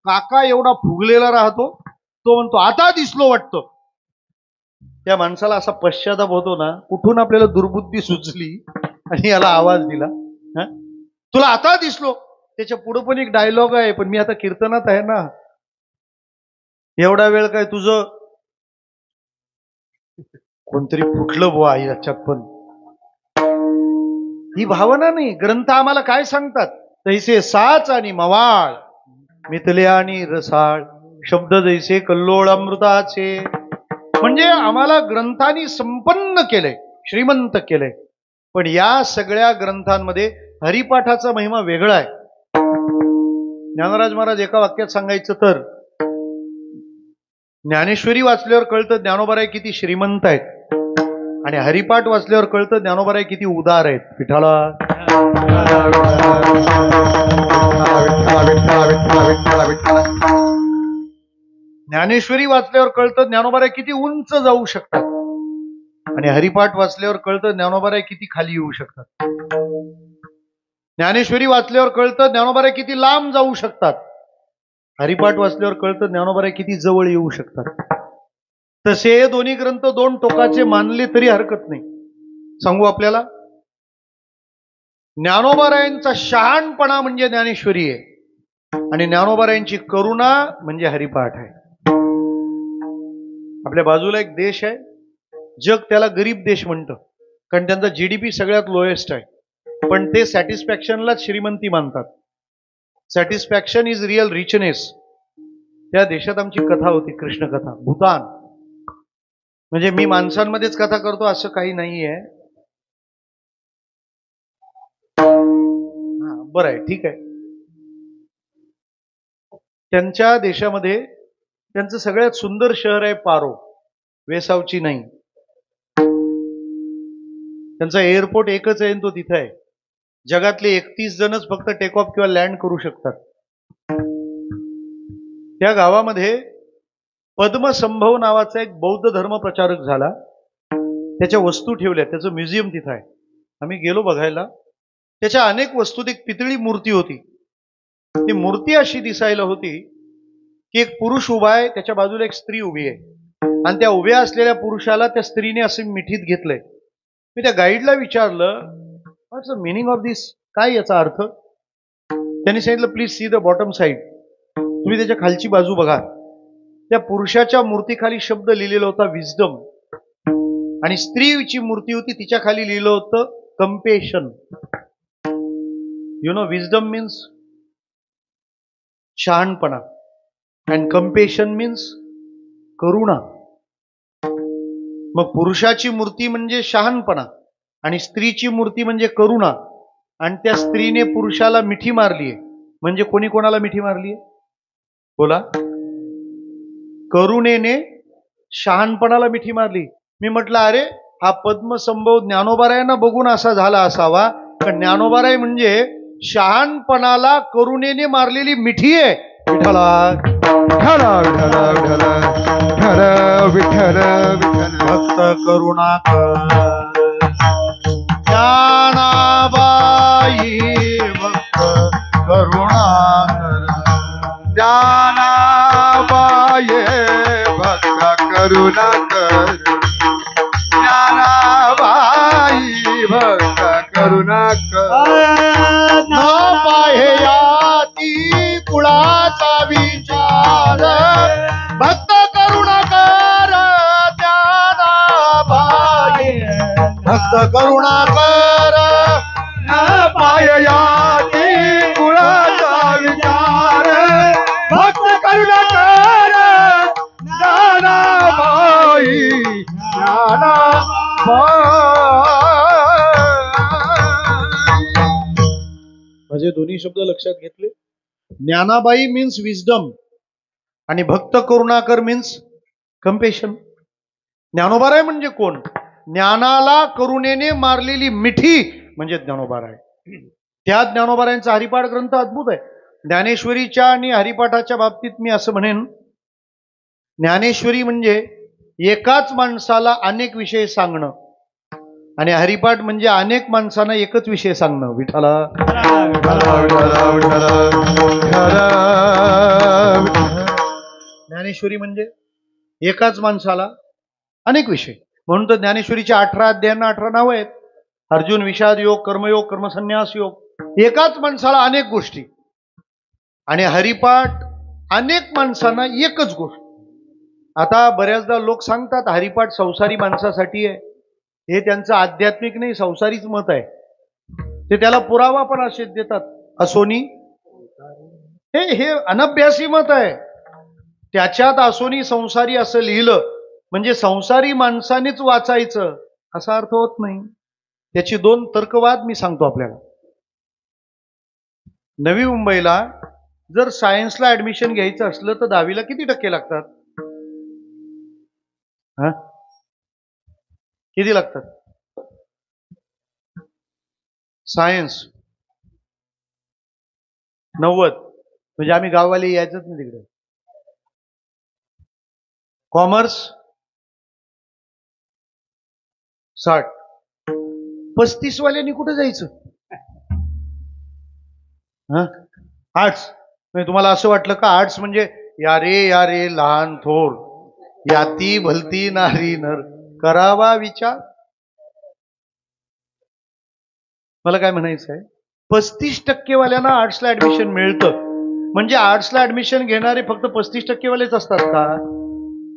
काका एवढा फुगलेला राहतो, तो म्हणतो आता दिसलो वाटतं. त्या माणसाला असा पश्चाताप होतो ना, कुठून आपल्याला दुर्बुद्धी सुचली आणि याला आवाज दिला. तुला आता दिसलो. त्याच्या पुढे पण एक डायलॉग आहे, पण मी आता कीर्तनात आहे ना, एवढा वेळ काय तुझं कोणतरी फुटलं बुवा याच्यात. पण ही भावना नाही. ग्रंथ आम्हाला काय सांगतात? तैसे साच आणि मवाळ मितले आणि रसाळ शब्द जैसे कल्लोळ अमृताचे. म्हणजे आम्हाला ग्रंथांनी संपन्न केलंय, श्रीमंत केलंय. पण या सगळ्या ग्रंथांमध्ये हरिपाठाचा महिमा वेगळा आहे. ज्ञानराज महाराज एका वाक्यात सांगायचं तर, ज्ञानेश्वरी वाचल्यावर कळतं ज्ञानोबाराय किती श्रीमंत आहेत, आणि हरिपाठ वाचल्यावर कळतं ज्ञानोबाराय किती उदार आहेत. विठ्ठला. ज्ञानेश्वरी वाचल्यावर कळतं ज्ञानोबाराय किती उंच जाऊ शकतात, आणि हरिपाठ वाचल्यावर कळतं ज्ञानोबाराय किती खाली येऊ शकतात. ज्ञानेश्वरी वाचल्यावर कळतं ज्ञानोबाराय किती लांब जाऊ शकतात, हरिपाठ वाचल्यावर कळतं ज्ञानोबाराय किती जवळ येऊ शकतात. तसे हे दोन्ही ग्रंथ दोन टोकाचे मानले तरी हरकत नाही. सांगू आपल्याला, ज्ञानोबारायांचा शहाणपणा म्हणजे ज्ञानेश्वरी आहे, आणि ज्ञानोबारायांची करुणा म्हणजे हरिपाठ आहे. आपल्या बाजूला एक देश आहे, जग त्याला गरीब देश म्हणतं, कारण त्यांचा जीडीपी सगळ्यात लोएस्ट आहे, पण ते सॅटिस्फॅक्शनलाच श्रीमंती मानतात. Satisfaction is real richness. त्या देशात आमची कथा होती, कृष्ण कथा. भूतान. म्हणजे मी माणसांमध्येच कथा करतो असं काही नाहीये. बरं आहे, ठीक आहे. त्यांच्या देशामध्ये त्यांचं सगळ्यात सुंदर शहर आहे पारो, वेसावची नाही. त्यांचा एअरपोर्ट एकच आहे, तो तिथे आहे. जगातले 31 जणच फक्त टेक ऑफ किंवा लँड करू शकतात. त्या गावामध्ये पद्मसंभव नावाचा एक बौद्ध धर्म प्रचारक झाला. त्याच्या वस्तू ठेवल्या, त्याचं म्युझियम तिथं आहे. आम्ही गेलो बघायला. त्याच्या अनेक वस्तूत एक पितळी मूर्ती होती. ती मूर्ती अशी दिसायला होती की एक पुरुष उभा आहे, त्याच्या बाजूला एक स्त्री उभी आहे, आणि त्या उभ्या असलेल्या पुरुषाला त्या स्त्रीने असे मिठीत घेतलंय. मी त्या गाईडला विचारलं, व्हॉट्स द मिनिंग ऑफ दिस, काय याचा अर्थ? त्यांनी सांगितलं, please see the bottom side, तुम्ही त्याच्या खालची बाजू बघा. त्या पुरुषाच्या मूर्तीखाली शब्द लिहिलेला होता विजडम, आणि स्त्रीची मूर्ती होती, तिच्या खाली लिहिलं होतं compassion. You know wisdom means शहाणपणा, अँड कंपेशन मीन्स करुणा. मग पुरुषाची मूर्ती म्हणजे शहाणपणा आणि स्त्रीची मूर्ती म्हणजे करुणा, आणि त्या स्त्रीने पुरुषाला मिठी मारलीये. म्हणजे कोणी कोणाला मिठी मारलीये? बोला. करुणेने शहाणपणाला मिठी मारली. मी म्हटलं, अरे हा पद्मसंभव ज्ञानोबारायांना बघून असा झाला असावा, कारण ज्ञानोबाराय म्हणजे शहाणपणाला करुणेने मारलेली मिठी आहे. विठ्ठला विठ्ठल भक्त करुणाकर ज्ञानाबाई भक्त करुणाकर ज्ञानाबाई भक्त करुणाकर ज्ञानाबाई भक्त करुणाकर न पाहे याती कुळाचा विचार भक्त करुणाकर ज्ञानाबाई भक्त करुणाकर न पाहे याती कुळाचा विचार भक्त करुणाकर ज्ञानाबाई माझे दोन्ही शब्द लक्षात घेतले. ज्ञानाबाई मीन्स विजडम आणि भक्त करुणाकर मीन्स कंपेशन. ज्ञानोबाराय म्हणजे कोण? ज्ञानाला करुणेने मारलेली मिठी म्हणजे ज्ञानोबाराय. त्या ज्ञानोबारायांचा हरिपाठ ग्रंथ अद्भुत आहे. ज्ञानेश्वरीच्या आणि हरिपाठाच्या बाबतीत मी असं म्हणेन, ज्ञानेश्वरी म्हणजे एकाच माणसाला अनेक विषय सांगणं, आणि हरिपाठ म्हणजे अनेक माणसांना एकच विषय सांगणं. विठ्ठला ज्ञानेश्वरी म्हणजे एकाच माणसाला अनेक विषय. म्हणून तर ज्ञानेश्वरीच्या 18 अध्यायांना 18 नावं आहेत. अर्जुन, विषाद योग, कर्मयोग, कर्मसन्यास योग. एकाच माणसाला अनेक गोष्टी, आणि हरिपाठ अनेक माणसांना एकच गोष्ट. आता बऱ्याचदा लोक सांगतात हरिपाठ संसारी माणसासाठी आहे. हे त्यांचं आध्यात्मिक नाही, संसारीच मत आहे. ते त्याला पुरावा पण असे देतात. असोनी हे अनभ्यासी मत आहे. त्याच्यात असोनी संसारी असं लिहिलं म्हणजे संसारी माणसानेच वाचायचं असा अर्थ होत नाही. त्याची 2 तर्कवाद मी सांगतो आपल्याला. नवी मुंबईला जर सायन्सला ऍडमिशन घ्यायचं असलं तर 10वीला किती टक्के लागतात? किती लागतात? सायन्स 90, म्हणजे आम्ही गाववाले यायचंच नाही तिकडे. कॉमर्स 60. 35 वाल्यांनी कुठे जायचं? आर्ट्स. म्हणजे तुम्हाला असं वाटलं का आर्ट्स म्हणजे या रे लहान थोर, याती भलती नारी नर, करावा विचार. मला काय म्हणायचं आहे, 35% वाल्यांना आर्ट्सला ऍडमिशन मिळतं. म्हणजे आर्ट्सला ऍडमिशन घेणारे फक्त 35% वालेच असतात का?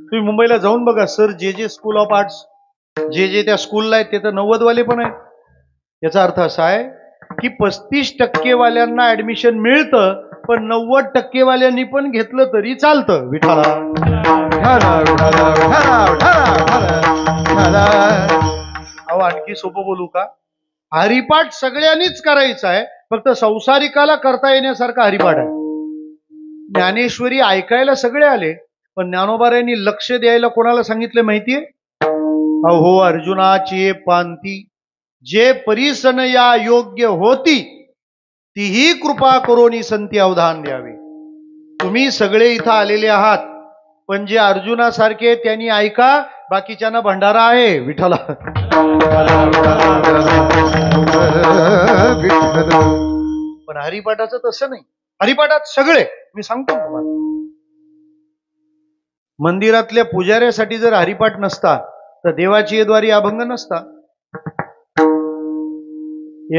तुम्ही मुंबईला जाऊन बघा. सर जे स्कूल ऑफ आर्ट्स, जे त्या स्कूलला आहेत ते तर 90 वाले पण आहेत. याचा अर्थ असा आहे की 35% वाल्यांना ऍडमिशन मिळतं, पण 90% वाल्यांनी पण घेतलं तरी चालतं. विठाला अहो, आणखी सोपं बोलू का? हरिपाठ सगळ्यांनीच करायचा आहे, फक्त संसारिकाला करता येण्यासारखा हरिपाठ आहे. ज्ञानेश्वरी ऐकायला सगळे आले, पण ज्ञानोबारायांनी लक्ष द्यायला कोणाला सांगितलं माहितीये? अहो अर्जुनाची पांती जे परीसन या योग्य होती तीही कृपा करोनी संती अवधान द्यावे. तुम्ही सगळे इथं आलेले आहात, पण जे अर्जुनासारखे त्यांनी ऐका, बाकीच्यांना भंडारा आहे विठ्ठला. पण हरिपाठाचं तसं नाही. हरिपाठात सगळे, मी सांगतो तुम्हाला, मंदिरातल्या पुजाऱ्यासाठी जर हरिपाठ नसता तर देवाची येद्वारी अभंग नसता.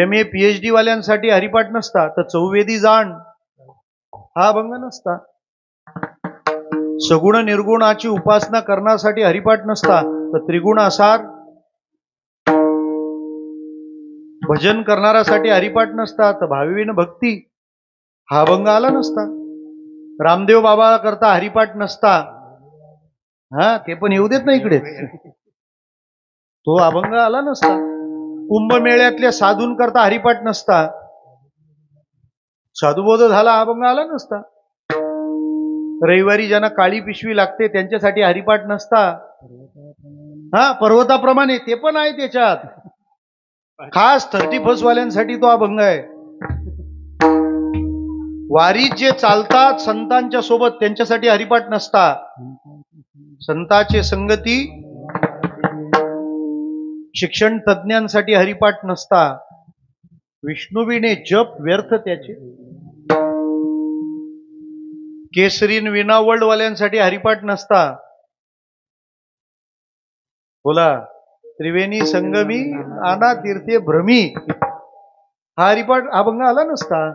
MA PhD वाल्यांसाठी हरिपाठ नसता तर चौवेदी जाण हा अभंग नसता. सगुण निर्गुणाची उपासना करण्यासाठी हरिपाठ नसता तर त्रिगुण आसार भजन करणाऱ्यासाठी हरिपाठ नसता तर भाविन भक्ती हा अभंग आला नसता. रामदेव बाबा करता हरिपाठ नसता, हा ते पण येऊ देत ना इकडे, तो अभंग आला नसता. कुंभमेळ्यातल्या साधून करता हरिपाठ नसता, साधुबोध झाला अभंग आला नसता. रविवारी ज्यांना काळी पिशवी लागते त्यांच्यासाठी हरिपाठ नसता, हा पर्वताप्रमाणे ते पण आहे त्याच्यात. खास 31 वाल्यांसाठी तो अभंग आहे. वारीत जे चालतात संतांच्या सोबत त्यांच्यासाठी हरिपाठ नसता. संतांचे संगती शिक्षण तज्ञांसाठी हरिपाठ नसता. विष्णुविने जप व्यर्थ त्याचे. केसरीन विना वर्ल्डवाल्यांसाठी हरिपाठ नसता. बोला, त्रिवेणी संगमी नाना तीर्थे भ्रमी हा हरिपाठ अभंग आला नसता.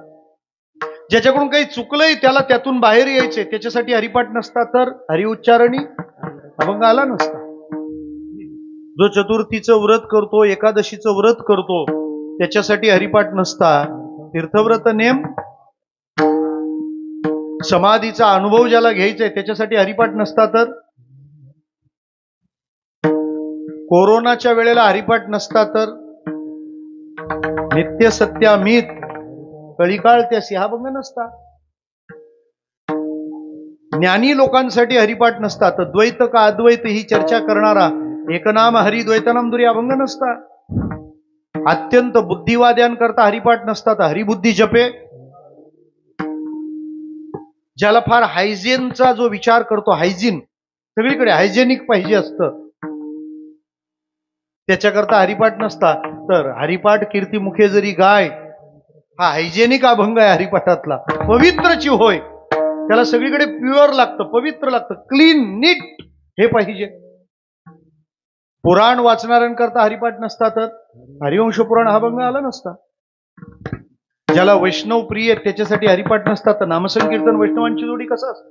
ज्याच्याकडून काही चुकलंय त्याला त्यातून बाहेर यायचे त्याच्यासाठी हरिपाठ नसता, तर हरिउच्चारणी अभंग आला नसता. जो चतुर्थीचं व्रत करतो, एकादशीचं व्रत करतो त्याच्यासाठी हरिपाठ नसता. तीर्थव्रत नेम समाधीचा अनुभव ज्याला घ्यायचा आहे त्याच्यासाठी हरिपाठ नसता. तर कोरोनाच्या वेळेला हरिपाठ नसता. तर नित्य सत्यामित कळीकाळ त्यासी हा अभंग नसता. ज्ञानी लोकांसाठी हरिपाठ नसता. तर द्वैत का अद्वैत ही चर्चा करणारा एकनाम हरि द्वैतनाम दुरी अभंग नसता. अत्यंत बुद्धिवाद्यांकरता हरिपाठ नसता. तर हरिबुद्धी जपे ज्याला फार हायजीनचा जो विचार करतो, हायजीन सगळीकडे हायजेनिक पाहिजे असतं, त्याच्याकरता हरिपाठ नसता. तर हरिपाठ कीर्तिमुखे जरी गाय हा हायजेनिक अभंग आहे हरिपाठातला. पवित्रची होय, त्याला सगळीकडे प्युअर लागतं, पवित्र लागतं, क्लीन नीट हे पाहिजे. पुराण वाचणाऱ्यांकरता हरिपाठ नसता. तर हरिवंश पुराण हा अभंग आला नसता. ज्याला वैष्णव प्रिय त्याच्यासाठी हरिपाठ नसता. तर नामसंकीर्तन वैष्णवांची जोडी कसं असतं.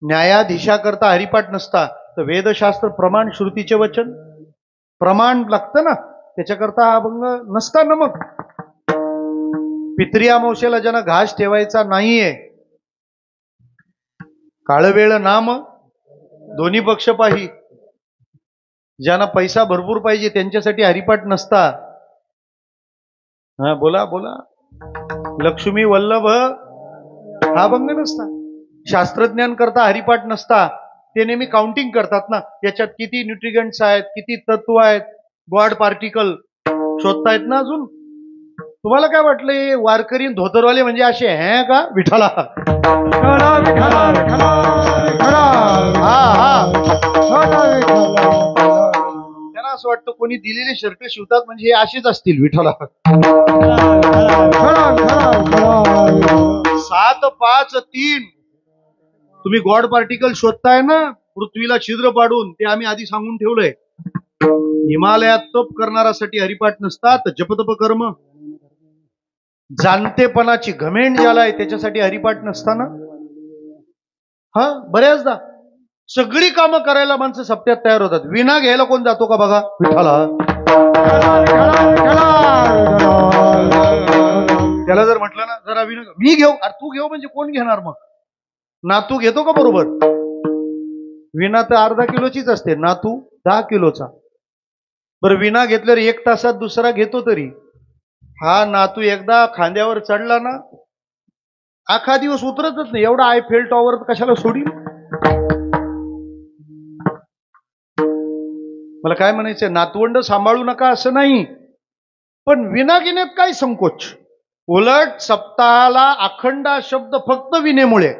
न्यायाधीशाकरता हरिपाठ नसता. तर वेदशास्त्र प्रमाण श्रुतीचे वचन प्रमाण लागतं ना, त्याच्याकरता हा अभंग नसता ना. मग पितरी अमावस्येला ज्यांना घास ठेवायचा नाहीये, काळवेळ नाम दोन्ही पक्ष पाही, ज्यांना पैसा भरपूर पाहिजे त्यांच्यासाठी हरिपाठ नसता. हा बोला बोला, लक्ष्मी वल्लभ हा अभंग नसता. शास्त्रज्ञान करता हरिपाठ नसता. ते नेहमी काउंटिंग करतात ना, याच्यात किती न्यूट्रिएंट्स आहेत, किती तत्व आहेत, गॉड पार्टिकल शोधतायत ना. अजून तुम्हाला काय वाटलं वारकरी धोतरवाले म्हणजे असे हे का विठाला. त्यांना असं वाटतं कोणी दिलेले शर्ट शिवतात म्हणजे हे असेच असतील विठाला. 7, 5, 3 तुम्ही गॉड पार्टिकल शोधताय ना पृथ्वीला छिद्र पाडून, ते आम्ही आधी सांगून ठेवलंय. हिमालयात तप करणाऱ्यासाठी हरिपाठ नसतात. जपतप कर्म जाणतेपणाची घमेंड ज्याला आहे त्याच्यासाठी हरिपाठ नसताना. हा बऱ्याचदा सगळी कामं करायला माणसं सप्त्यात तयार होतात, विना घ्यायला कोण जातो का बघा विठाला. त्याला जर म्हटलं ना जरा विना, मी घेऊ, अरे तू घेऊ म्हणजे कोण घेणार मग. नातू घेतो का बरोबर. विना तर अर्धा किलोचीच असते, नातू 10 किलोचा. बरं विना घेतल्यावर 1 तासात दुसरा घेतो तरी हा नातू एकदा खांद्यावर चढला ना आखा दिवस उतरतच नाही. एवढा आयफेल टॉवर कशाला सोडील. मला काय म्हणायचंय, नातवंड सांभाळू नका असं नाही, पण विनागिनेत काय संकोच. उलट सप्ताहाला अखंड शब्द फक्त विनेमुळे.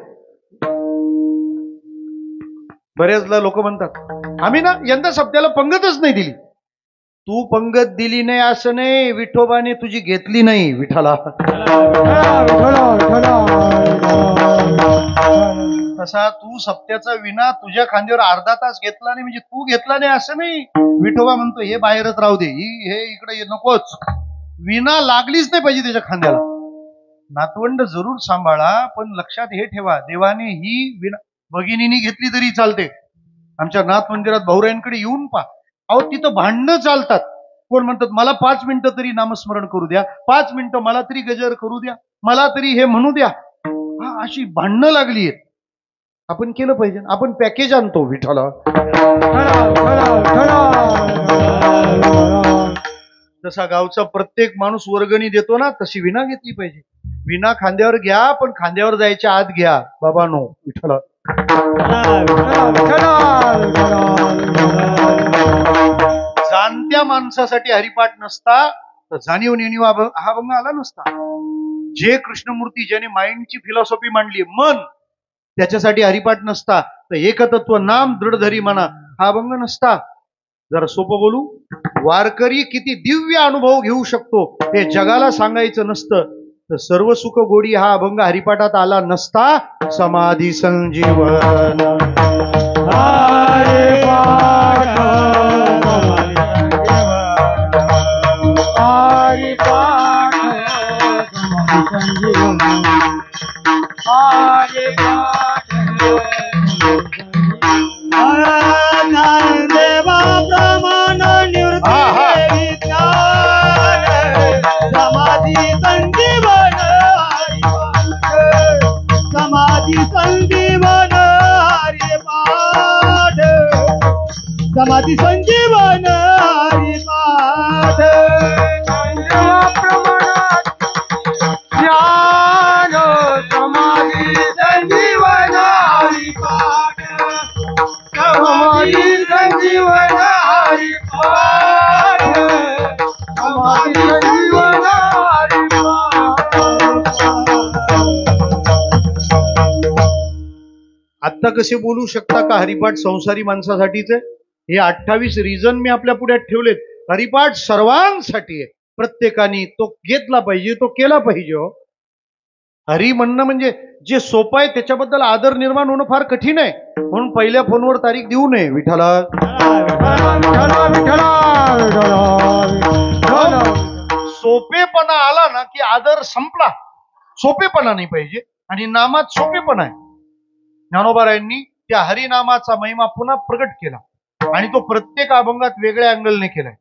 बरेचदा लोक म्हणतात आम्ही ना यंदा सप्त्याला पंगतच नाही दिली. तू पंगत दिली नाही असं नाही, विठोबाने तुझी घेतली नाही. विठाला तसा तू सप्त्याचा विना तुझ्या खांद्यावर अर्धा तास घेतला नाही म्हणजे तू घेतला नाही असं नाही. विठोबा म्हणतो हे बाहेरच राहू दे, हे इकडे नकोच. विना लागलीच नाही पाहिजे त्याच्या खांद्याला. नातवंड जरूर सांभाळा, पण लक्षात हे ठेवा देवाने ही विना भगिनीनी घेतली तरी चालते. आमच्या नाथ मंदिरात भाऊरायांकडे येऊन पहा. अहो तिथं भांडणं चालतात. कोण म्हणतात मला 5 मिनिटं तरी नामस्मरण करू द्या, 5 मिनिटं मला तरी गजर करू द्या, मला तरी हे म्हणू द्या. अशी भांडणं लागली आहेत. आपण केलं पाहिजे. आपण पॅकेज आणतो विठाला. जसा गावचा प्रत्येक माणूस वर्गणी देतो ना, तशी विना घेतली पाहिजे. विना खांद्यावर घ्या, पण खांद्यावर जायच्या आत घ्या बाबांनो. विठाला जाणत्या माणसासाठी हरिपाठ नसता तर जाणीव नेणीव हा अभंग आला नसता. जे कृष्णमूर्ती ज्याने माइंडची फिलॉसॉफी मांडली मन, त्याच्यासाठी हरिपाठ नसता तर एकतत्व नाम दृढधरी म्हणा हा अभंग नसता. जरा सोपं बोलू, वारकरी किती दिव्य अनुभव घेऊ शकतो हे जगाला सांगायचं नसतं तर सर्व सुख गोडी हा अभंग हरिपाठात आला नसता. समाधी संजीवन समाधी संजीवन हरिपाठ ज्ञान समाधी संजीवन हरिपाठ समाधी संजीवन हरिपाठ समाधी संजीवन हरिपाठ. आत्ता कसे बोलू शकता का हरिपाठ संसारी माणसासाठीच आहे? हे 28 रिझन मी आपल्या पुढ्यात ठेवलेत. हरिपाठ सर्वांसाठी आहे. प्रत्येकाने तो घेतला पाहिजे, तो केला पाहिजे. हो, हरी म्हणणं म्हणजे जे सोपं आहे त्याच्याबद्दल आदर निर्माण होणं फार कठीण आहे. म्हणून पहिल्या फोनवर तारीख देऊ नये. विठाला सोपेपणा आला ना की आदर संपला. सोपेपणा नाही पाहिजे आणि नामात सोपेपणा आहे. ज्ञानोबारायांनी त्या हरिनामाचा महिमा पुन्हा प्रगट केला आणि तो प्रत्येक अभंगात वेगळ्या अँगलने केलाय.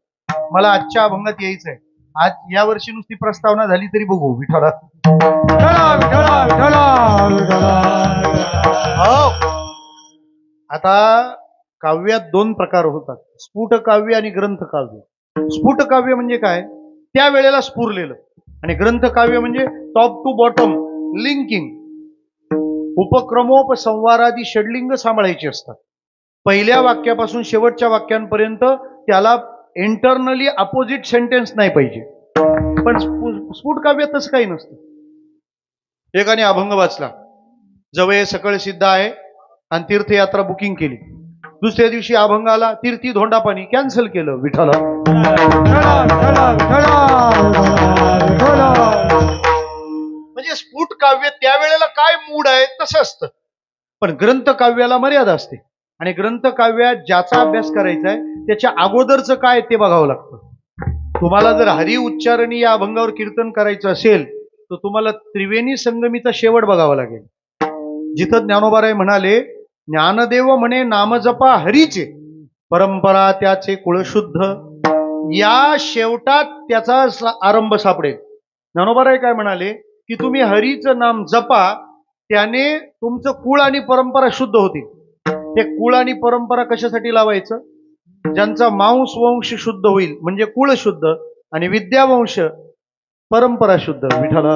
मला आजच्या अभंगात यायचं आहे. आज या वर्षी नुसती प्रस्तावना झाली तरी बघू. विठाला आता काव्यात 2 प्रकार होतात, स्फुट काव्य आणि ग्रंथ काव्य. स्फुट काव्य म्हणजे काय, त्या वेळेला स्फुरलेलं. आणि ग्रंथ काव्य म्हणजे टॉप टू बॉटम लिंकिंग, उपक्रमोपसंवारादी षडलिंग सांभाळायची असतात. पहिल्या वाक्यापासून शेवटच्या वाक्यांपर्यंत त्याला इंटरनली अपोजिट सेंटेन्स नाही पाहिजे. पण स्फुट काव्यात तसं काही नसतं. एकाने अभंग वाचला, जवळ सकळ सिद्ध आहे आणि तीर्थयात्रा बुकिंग केली. दुसऱ्या दिवशी अभंग आला, तीर्थी धोंडापाणी कॅन्सल केलं. विठाला म्हणजे स्फुट काव्य त्यावेळेला काय मूड आहे तसं असतं. पण ग्रंथ काव्याला मर्यादा असते आणि ग्रंथ काव्यात ज्याचा अभ्यास करायचा आहे त्याच्या अगोदरचं काय ते बघावं लागतं. तुम्हाला जर हरी उच्चारणी या अभंगावर कीर्तन करायचं असेल तर तुम्हाला त्रिवेणी संगमीचा शेवट बघावा लागेल. जिथं ज्ञानोबाराय म्हणाले, ज्ञानदेव म्हणे नामजपा हरीचे, परंपरा त्याचे कुळशुद्ध, या शेवटात त्याचा आरंभ सापडेल. ज्ञानोबाराय काय म्हणाले की तुम्ही हरीचं नाम जपा, त्याने तुमचं कुळ आणि परंपरा शुद्ध होतील. ते कुळ आणि परंपरा कशासाठी लावायचं? ज्यांचा मांस वंश शुद्ध होईल म्हणजे कुळ शुद्ध आणि विद्यावंश परंपरा शुद्ध. विठाला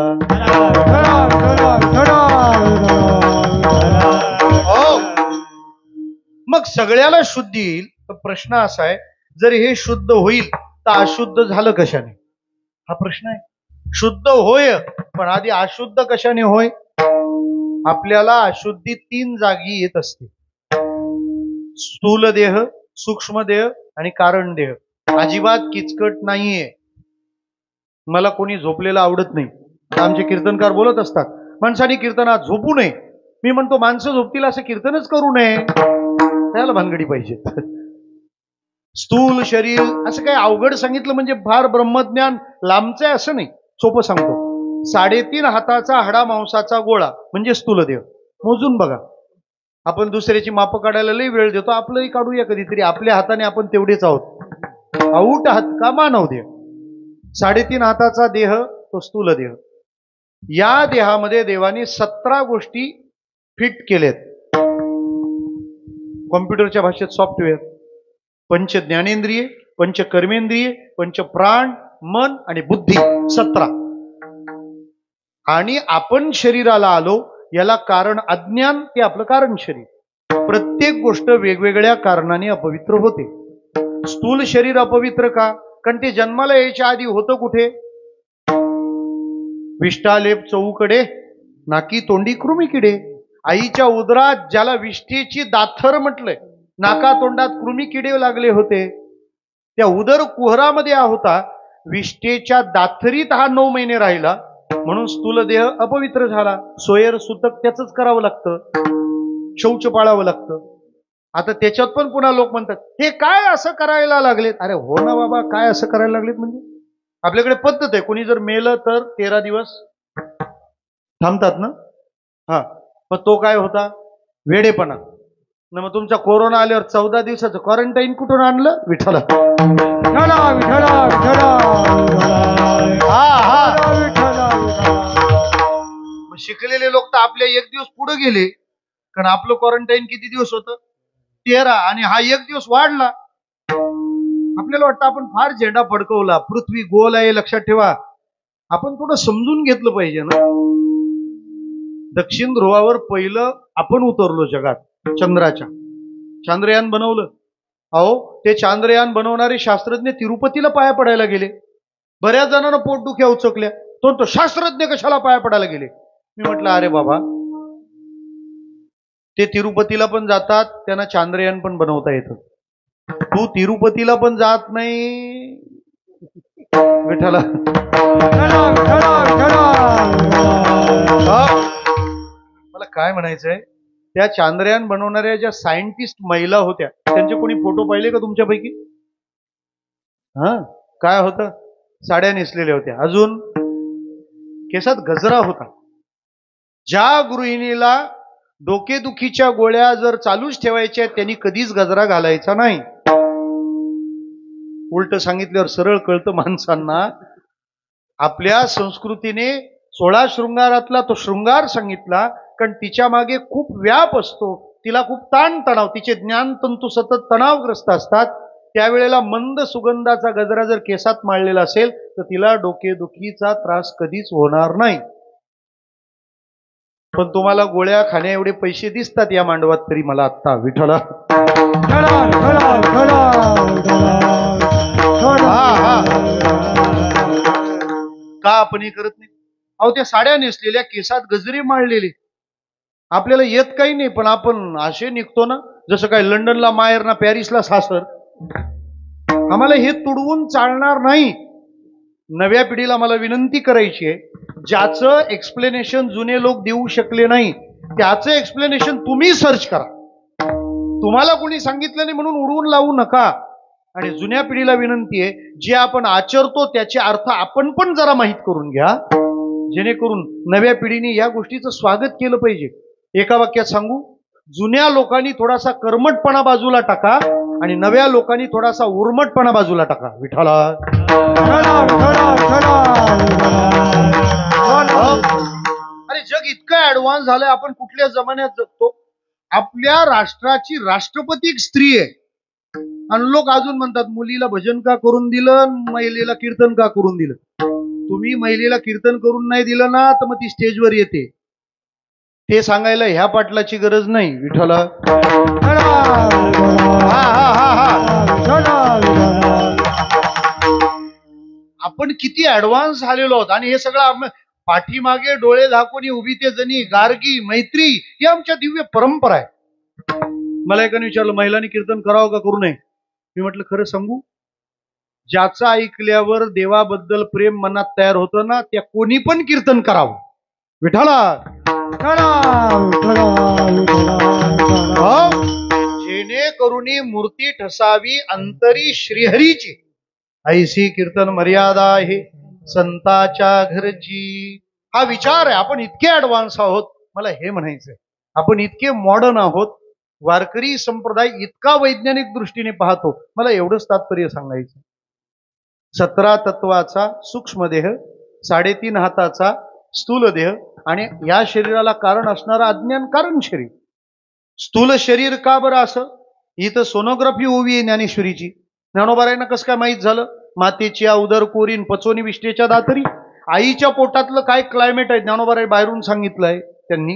मग सगळ्याला शुद्धी येईल. तर प्रश्न असा आहे, जर हे शुद्ध होईल तर अशुद्ध झालं कशाने? हा प्रश्न आहे. शुद्ध होय, पण आधी अशुद्ध कशाने होय? आपल्याला अशुद्धी 3 जागी येत असते. स्थूल देह, सूक्ष्म देह आणि कारण देह. अजिबात किचकट नाहीये. मला कोणी झोपलेलं आवडत नाही. आमचे कीर्तनकार बोलत असतात, माणसाने कीर्तनात झोपू नये. मी म्हणतो माणसं झोपतील असं कीर्तनच करू नये, त्याला भानगडी पाहिजेत. स्थूल शरीर असं काही अवघड सांगितलं म्हणजे फार ब्रह्मज्ञान लांबचं आहे असं नाही. सोपं सांगतो. 3.5 हाताचा हाडा मांसाचा गोळा म्हणजे स्थूल देह. मोजून बघा. आपण दुसऱ्याची मापं काढायला लई वेळ देतो. आपलंही काढूया कधीतरी. आपल्या हाताने आपण तेवढेच आहोत. आऊट हात का मानव देह. 3.5 हाताचा देह तो स्थूल देह. या देहामध्ये देवाने 17 गोष्टी फिट केलेत. कॉम्प्युटरच्या भाषेत सॉफ्टवेअर. 5 ज्ञानेंद्रिये, 5 कर्मेंद्रिये, 5 प्राण, मन आणि बुद्धी, 17. आणि आपण शरीराला आलो याला कारण अज्ञान, ते आपलं कारण शरीर. प्रत्येक गोष्ट वेगवेगळ्या कारणाने अपवित्र होते. स्थूल शरीर अपवित्र का? कारण ते जन्माला यायच्या आधी होतं कुठे? विष्ठालेप चौकडे, नाकी तोंडी कृमी किडे. आईच्या उदरात ज्याला विष्ठेची दाथर म्हटलंय, नाका तोंडात कृमी किडे लागले होते, त्या उदर कुहरामध्ये होता. विष्ठेच्या दाथरीत हा 9 महिने राहिला, म्हणून स्थूल देह अपवित्र झाला. सोयर सुतक त्याच करावं लागतं, शौच पाळावं लागतं. आता त्याच्यात पण पुन्हा लोक म्हणतात, हे काय असं करायला लागलेत? अरे हो ना बाबा, काय असं करायला लागलेत म्हणजे आपल्याकडे पद्धत आहे. कोणी जर मेलं तर 13 दिवस थांबतात ना. हा, मग तो काय होता? वेडेपणा. न मग तुमचा कोरोना आल्यावर 14 दिवसाचं क्वारंटाईन कुठून आणलं? विठ्ठला. शिकलेले लोक तर आपल्या 1 दिवस पुढे गेले, कारण आपलं क्वारंटाईन किती दिवस होतं? 13, आणि हा 1 दिवस वाढला. आपल्याला वाटतं आपण फार झेंडा फडकवला, पृथ्वी गोल आहे लक्षात ठेवा. आपण थोडं समजून घेतलं पाहिजे ना. दक्षिण ध्रुवावर पहिलं आपण उतरलो जगात, चंद्राच्या. चांद्रयान बनवलं. अहो, ते चांद्रयान बनवणारे शास्त्रज्ञ तिरुपतीला पाया पडायला गेले. बऱ्याच जणांना पोटदुख्या उचकल्या. तो शास्त्रज्ञ कशाला पाया पडायला गेले? मी म्हटलं अरे बाबा, ते तिरुपतीला पण जातात, त्यांना चांद्रयान पण बनवता येतं. तू तिरुपतीला पण जात नाही. विठ्ठला. मला काय म्हणायचंय, त्या चांद्रयान बनवणाऱ्या ज्या सायंटिस्ट महिला होत्या, त्यांचे कोणी फोटो पाहिले का तुमच्यापैकी? हा, काय होतं? साड्या नेसलेल्या होत्या. अजून केसात गजरा होता. ज्या गृहिणीला डोकेदुखीच्या गोळ्या जर चालूच ठेवायच्या त्यांनी कधीच गजरा घालायचा नाही. उलट सांगितल्यावर सरळ कळतं माणसांना. आपल्या संस्कृतीने 16 शृंगारातला तो शृंगार सांगितला, कारण तिच्या मागे खूप व्याप असतो. तिला खूप ताण तणाव, तिचे ज्ञान तंतू सतत तणावग्रस्त असतात. त्यावेळेला मंद सुगंधाचा गजरा जर केसात माळलेला असेल तर तिला डोकेदुखीचा त्रास कधीच होणार नाही. पण तुम्हाला गोळ्या खाण्या एवढे पैसे दिसतात या मांडवात तरी मला आत्ता. विठ्ठला. का आपण हे करत नाही? अहो, त्या साड्या नेसलेल्या, केसात गजरे माळलेले, आपल्याला येत काही नाही, पण आपण असे निघतो ना जसं काय लंडनला माहेर ना पॅरिसला सासर. आम्हाला हे तुडवून चालणार नाही. नव्या पिढीला मला विनंती करायची आहे, ज्याचं एक्सप्लेनेशन जुने लोक देऊ शकले नाही त्याचं एक्सप्लेनेशन तुम्ही सर्च करा. तुम्हाला कोणी सांगितलं नाही म्हणून उडवून लावू नका. आणि जुन्या पिढीला विनंती आहे, जे आपण आचरतो त्याचे अर्थ आपण पण जरा माहीत करून घ्या, जेणेकरून नव्या पिढीने या गोष्टीचं स्वागत केलं पाहिजे. एका वाक्यात सांगू, जुन्या लोकांनी थोडासा कर्मटपणा बाजूला टाका आणि नव्या लोकांनी थोडासा उर्मटपणा बाजूला टाका. विठ्ठला. अरे जग इतकं ऍडव्हान्स झालंय, आपण कुठल्या जमान्यात जगतो? आपल्या राष्ट्राची राष्ट्रपती एक स्त्री आहे, आणि लोक अजून म्हणतात मुलीला भजन का करून दिलं, महिलेला कीर्तन का करून दिलं. तुम्ही महिलेला कीर्तन करून नाही दिलं ना तर मग ती स्टेजवर येते. ते सांगायला ह्या पाटलाची गरज नाही. विठ्ठला. आपण किती ऍडव्हान्स झालेलो आहोत. आणि हे सगळं पाठीमागे डोळे झाकून उभी ते जणी गार्गी मैत्री ही आमच्या दिव्य परंपरा आहे. मला एकाने विचारलं महिलांनी कीर्तन करावं का करू नये. मी म्हटलं खरं सांगू, ज्याचं ऐकल्यावर देवाबद्दल प्रेम मनात तयार होतं ना, त्या कोणी पण कीर्तन करावं. विठाला जेणेकरून मूर्ती ठसावी अंतरी श्रीहरीची, ऐसी कीर्तन मर्यादा आहे संताच्या घरची. हा विचार आहे. आपण इतके ऍडव्हान्स आहोत. मला हे म्हणायचंय, आपण इतके मॉडर्न आहोत. वारकरी संप्रदाय इतका वैज्ञानिक दृष्टीने पाहतो. मला एवढंच तात्पर्य सांगायचं. 17 तत्वाचा सूक्ष्म देह, 3.5 हाताचा स्थूल देह आणि या शरीराला कारण असणारं अज्ञान कारण शरीर. स्थूल शरीर का बरं असं? इथं सोनोग्राफी उभी आहे ज्ञानेश्वरीची. ज्ञानोबारायांना कसं काय माहीत झालं? मातेच्या उदर कोरीन पचोनी विष्टेच्या दातरी. आईच्या पोटातलं काय क्लायमेट आहे ज्ञानोबाराय बाहेरून सांगितलंय त्यांनी.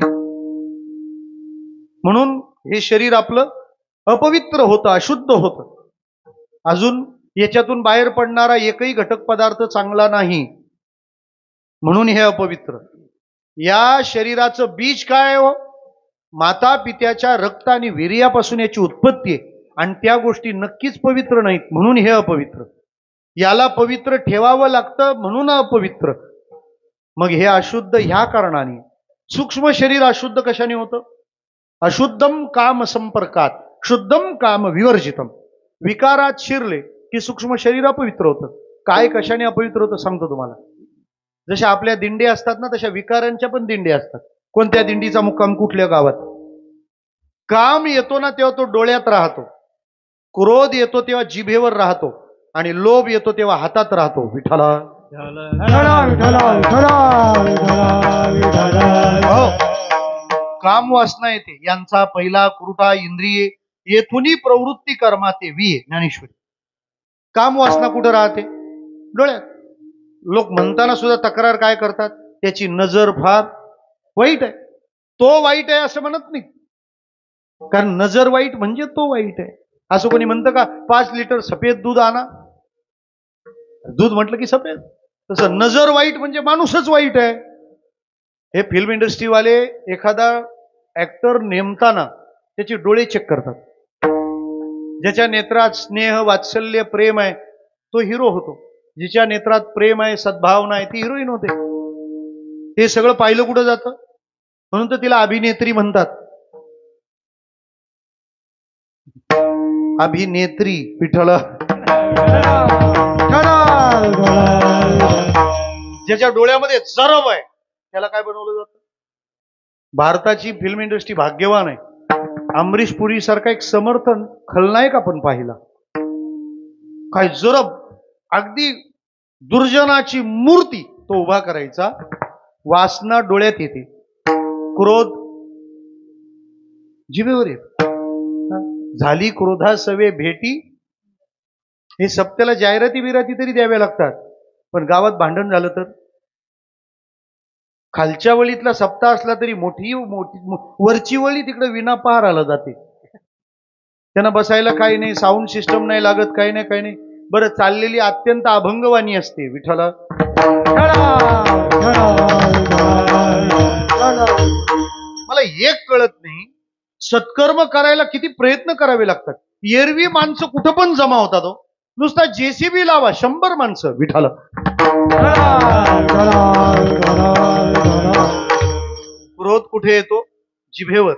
म्हणून हे शरीर आपलं अपवित्र होतं, अशुद्ध होतं. अजून याच्यातून बाहेर पडणारा एकही घटक पदार्थ चांगला नाही, म्हणून हे अपवित्र. या शरीराचं बीज काय हो? माता पित्याच्या रक्त आणि वीर्यापासून याची उत्पत्ती आहे. आणि त्या गोष्टी नक्कीच पवित्र नाहीत, म्हणून हे अपवित्र. याला पवित्र ठेवावं लागतं म्हणून अपवित्र. मग हे अशुद्ध ह्या कारणाने. सूक्ष्म शरीर अशुद्ध कशाने होतं? अशुद्धम काम संपर्कात शुद्धम काम विवर्जितम. विकारात शिरले की सूक्ष्म शरीर अपवित्र होतं. काय कशाने अपवित्र होतं सांगतो तुम्हाला. जशा आपल्या दिंड्या असतात ना, तशा विकारांच्या पण दिंड्या असतात. कोणत्या दिंडीचा मुक्काम कुठल्या गावात? काम येतो ना तेव्हा तो डोळ्यात राहतो, क्रोध येतो तेव्हा जिभेवर राहतो, आणि लोभ येतो तेव्हा हातात राहतो. विठाला काम वासना येते. यांचा पहिला कुरुटा इंद्रिये येथूनही प्रवृत्ती कर्माते विये. ज्ञानेश्वरी. काम वासना कुठं राहते? डोळ्यात. लोक म्हणताना सुद्धा तक्रार काय करतात? त्याची नजर फार वाईट आहे. तो वाईट आहे असं म्हणत नाही, कारण नजर वाईट म्हणजे तो वाईट आहे. असं कोणी म्हणतं का 5 लिटर सफेद दूध आणा? दूध म्हटलं की सफेद. तसं नजर वाईट म्हणजे माणूसच वाईट आहे. हे फिल्म इंडस्ट्रीवाले एखादा ऍक्टर नेमताना त्याचे डोळे चेक करतात. ज्याच्या नेत्रात स्नेह वात्सल्य प्रेम आहे तो हिरो होतो. जिच्या नेत्रात प्रेम आहे सद्भावना आहे ती हिरोईन होते. हे सगळं पाहिलं कुठं जातं? म्हणून तर तिला अभिनेत्री म्हणतात. अभिनेत्री. विठ्ठल. ज्याच्या डोळ्यामध्ये जरब आहे त्याला काय बनवलं जातं? भारताची फिल्म इंडस्ट्री भाग्यवान आहे. अमरीश पुरी सारखा एक समर्थन खलनायक आपण पाहिला. काय जरब, अगदी दुर्जनाची मूर्ती तो उभा करायचा. वासना डोळ्यात येते, क्रोध जिभेवर येत. झाली क्रोधासवे भेटी. हे सप्त्याला जाहिराती बिराती तरी द्याव्या लागतात, पण गावात भांडण झालं तर? खालच्या वळीतला सप्ताह असला तरी मोठी वरची वळी तिकडे विना पहार आला जाते. त्यांना बसायला काही नाही, साऊंड सिस्टम नाही लागत, काही नाही काही नाही. बरं, चाललेली अत्यंत अभंगवाणी असते. विठ्ठला. मला एक कळत नाही, सत्कर्म करायला किती प्रयत्न करावे लागतात. एरवी माणसं कुठं पण जमा होतात हो. नुसता जेसीबी लावा 100 माणसं. विठाला. क्रोध कुठे येतो? जिभेवर.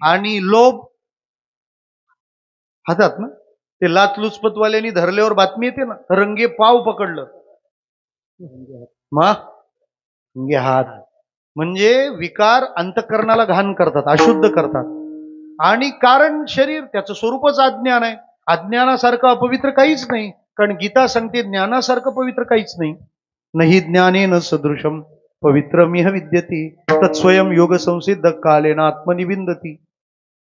आणि लोभ हातात ना. ते लाचलुचपतवाल्यांनी धरल्यावर बातमी येते ना, रंगे पाव पकडलं. रंगे हात. म्हणजे विकार अंतःकरणाला घाण करतात, अशुद्ध करतात. आणि कारण शरीर, त्याचं स्वरूपच अज्ञान आहे. अज्ञानासारखं अपवित्र काहीच नाही, कारण गीता सांगते ज्ञानासारखं पवित्र काहीच नाही. नहि ज्ञानेन सदृशम पवित्रमिह विद्यते तत्स्वयं योग संसिद्ध कालेन आत्मनिविंदती.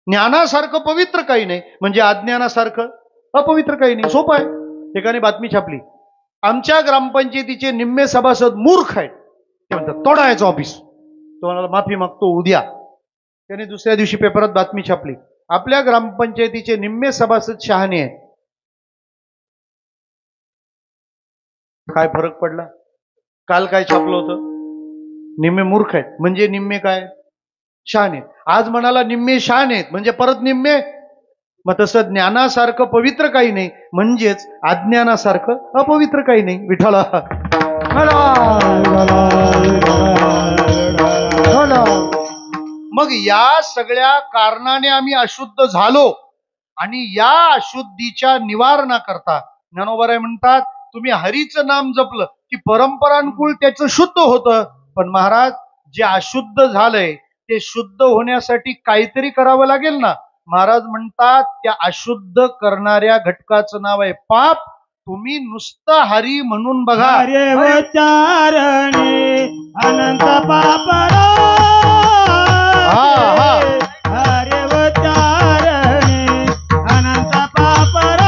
ज्ञानासारखं पवित्र काही नाही म्हणजे अज्ञानासारखं अपवित्र काही नाही. सोपं आहे. एकाने बातमी छापली, आमच्या ग्रामपंचायतीचे निम्मे सभासद मूर्ख आहेत. ते म्हणतात तोडायचं ऑफिस. तो म्हणाला माफी मागतो उद्या. त्याने दुसऱ्या दिवशी पेपरात बातमी छापली, आपल्या ग्रामपंचायतीचे निम्मे सभासद शहाणे आहेत. काय फरक पडला? काल काय छापलं होतं? निम्मे मूर्ख आहेत म्हणजे निम्मे काय शहाण आहेत. आज म्हणाला निम्मे शहाण आहेत म्हणजे परत निम्मे. मग तसं ज्ञानासारखं पवित्र काही नाही म्हणजेच अज्ञानासारखं अपवित्र काही नाही. विठ्ठला मग या सगळ्या कारणाने आम्ही अशुद्ध झालो आणि या अशुद्धीच्या निवारणाकरता ज्ञानोबराय म्हणतात तुम्ही हरीचं नाम जपलं की परंपरानुकूल त्याचं शुद्ध होतं. पण महाराज जे अशुद्ध झालंय ते शुद्ध होण्यासाठी काहीतरी करावं लागेल ना. महाराज म्हणतात त्या अशुद्ध करणाऱ्या घटकाचं नाव आहे पाप. तुम्ही नुसतं हरी म्हणून बघा. हरे उच्चारणे अनंत पापरा. हरे उच्चारणे अनंत पापरा.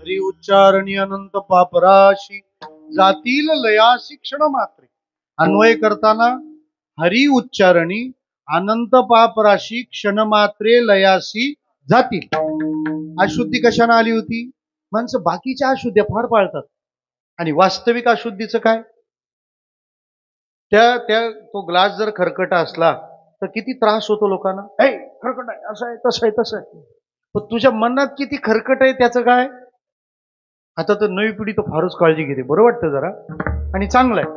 हरी उच्चारणी अनंत पापराशी जातील लयासी क्षण मात्रे. अन्वय करताना हरी उच्चारणी अनंत पापराशी क्षणमात्रे लयासी जातील. अशुद्धी कशाने आली होती? माणसं बाकीच्या अशुद्ध्या फार पाळतात आणि वास्तविक अशुद्धीचं काय? तो ग्लास जर खरकटा असला तर किती त्रास होतो लोकांना. खरकट आहे, असं आहे, तसं आहे, तसं आहे. पण तुझ्या मनात किती खरकट आहे त्याचं काय? आता तर नवी पिढी तर फारच काळजी घेते. बरं वाटतं जरा आणि चांगलं आहे.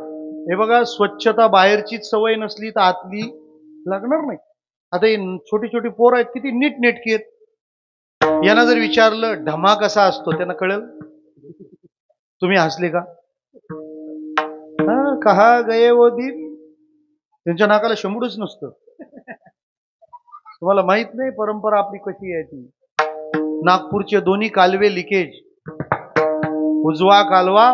हे बघा स्वच्छता बाहेरचीच सवय नसली तर आतली लागणार नाही. आता हे छोटी छोटी पोरं आहेत किती नीट नेटकी आहेत. यांना जर विचारलं ढमा कसा असतो त्यांना कळेल. तुम्ही हसले का? कहा गये वो दिन. त्यांच्या नाकाला शंभूडच नसतं. तुम्हाला माहित नाही परंपरा आपली कशी आहे ती. नागपूरचे दोन्ही कालवे लिकेज. उजवा कालवा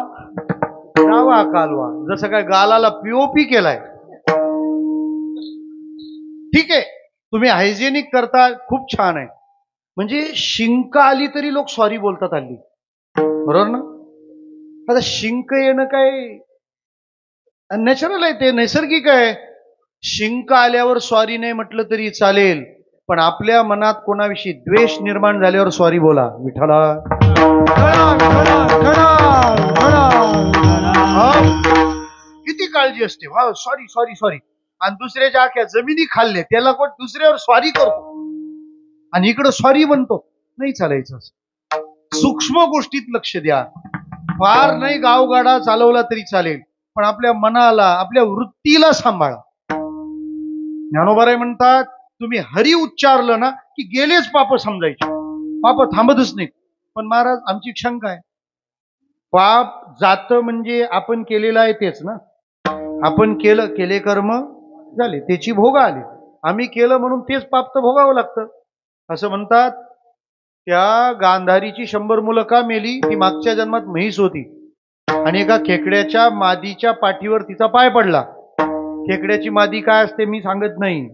डावा कालवा. जसं काय गालाला पीओपी केलाय. ठीक आहे तुम्ही हायजेनिक करता खूप छान आहे. म्हणजे शिंक आली तरी लोक सॉरी बोलतात हल्ली. बरोबर ना? आता शिंक येणं काय नॅचरल आहे, ते नैसर्गिक आहे. शिंक आल्यावर सॉरी नाही म्हटलं तरी चालेल पण आपल्या मनात कोणाविषयी द्वेष निर्माण झाल्यावर सॉरी बोला. विठ्ठला किती काळजी असते. Sorry sorry sorry. आणि दुसऱ्याच्या आख्या जमिनी खाल्ल्या त्याला कोण दुसऱ्यावर स्वारी करतो आणि इकडं सॉरी म्हणतो. नाही चालायचं. सूक्ष्म गोष्टीत लक्ष द्या. फार नाही गावगाडा चालवला तरी चालेल पण आपल्या मनाला आपल्या वृत्तीला सांभाळा. ज्ञानोबाराय म्हणतात तुम्ही हरी उच्चारलं ना की गेलेच पाप समजायचे. पाप थांबतच नाहीत. पण महाराज आमची शंका आहे पाप जातं म्हणजे आपण केलेलं आहे तेच ना. आपण केले कर्म झाले त्याची भोग आली. आम्ही केलं म्हणून तेच पाप तर भोगावं लागतं. असं म्हणतात, त्या गांधारीची 100 मुलं का मेली? ती मागच्या जन्मात म्हैस होती आणि एका खेकड्याच्या मादीच्या पाठीवर तिचा पाय पडला. खेकड्याची मादी काय असते मी सांगत नाही.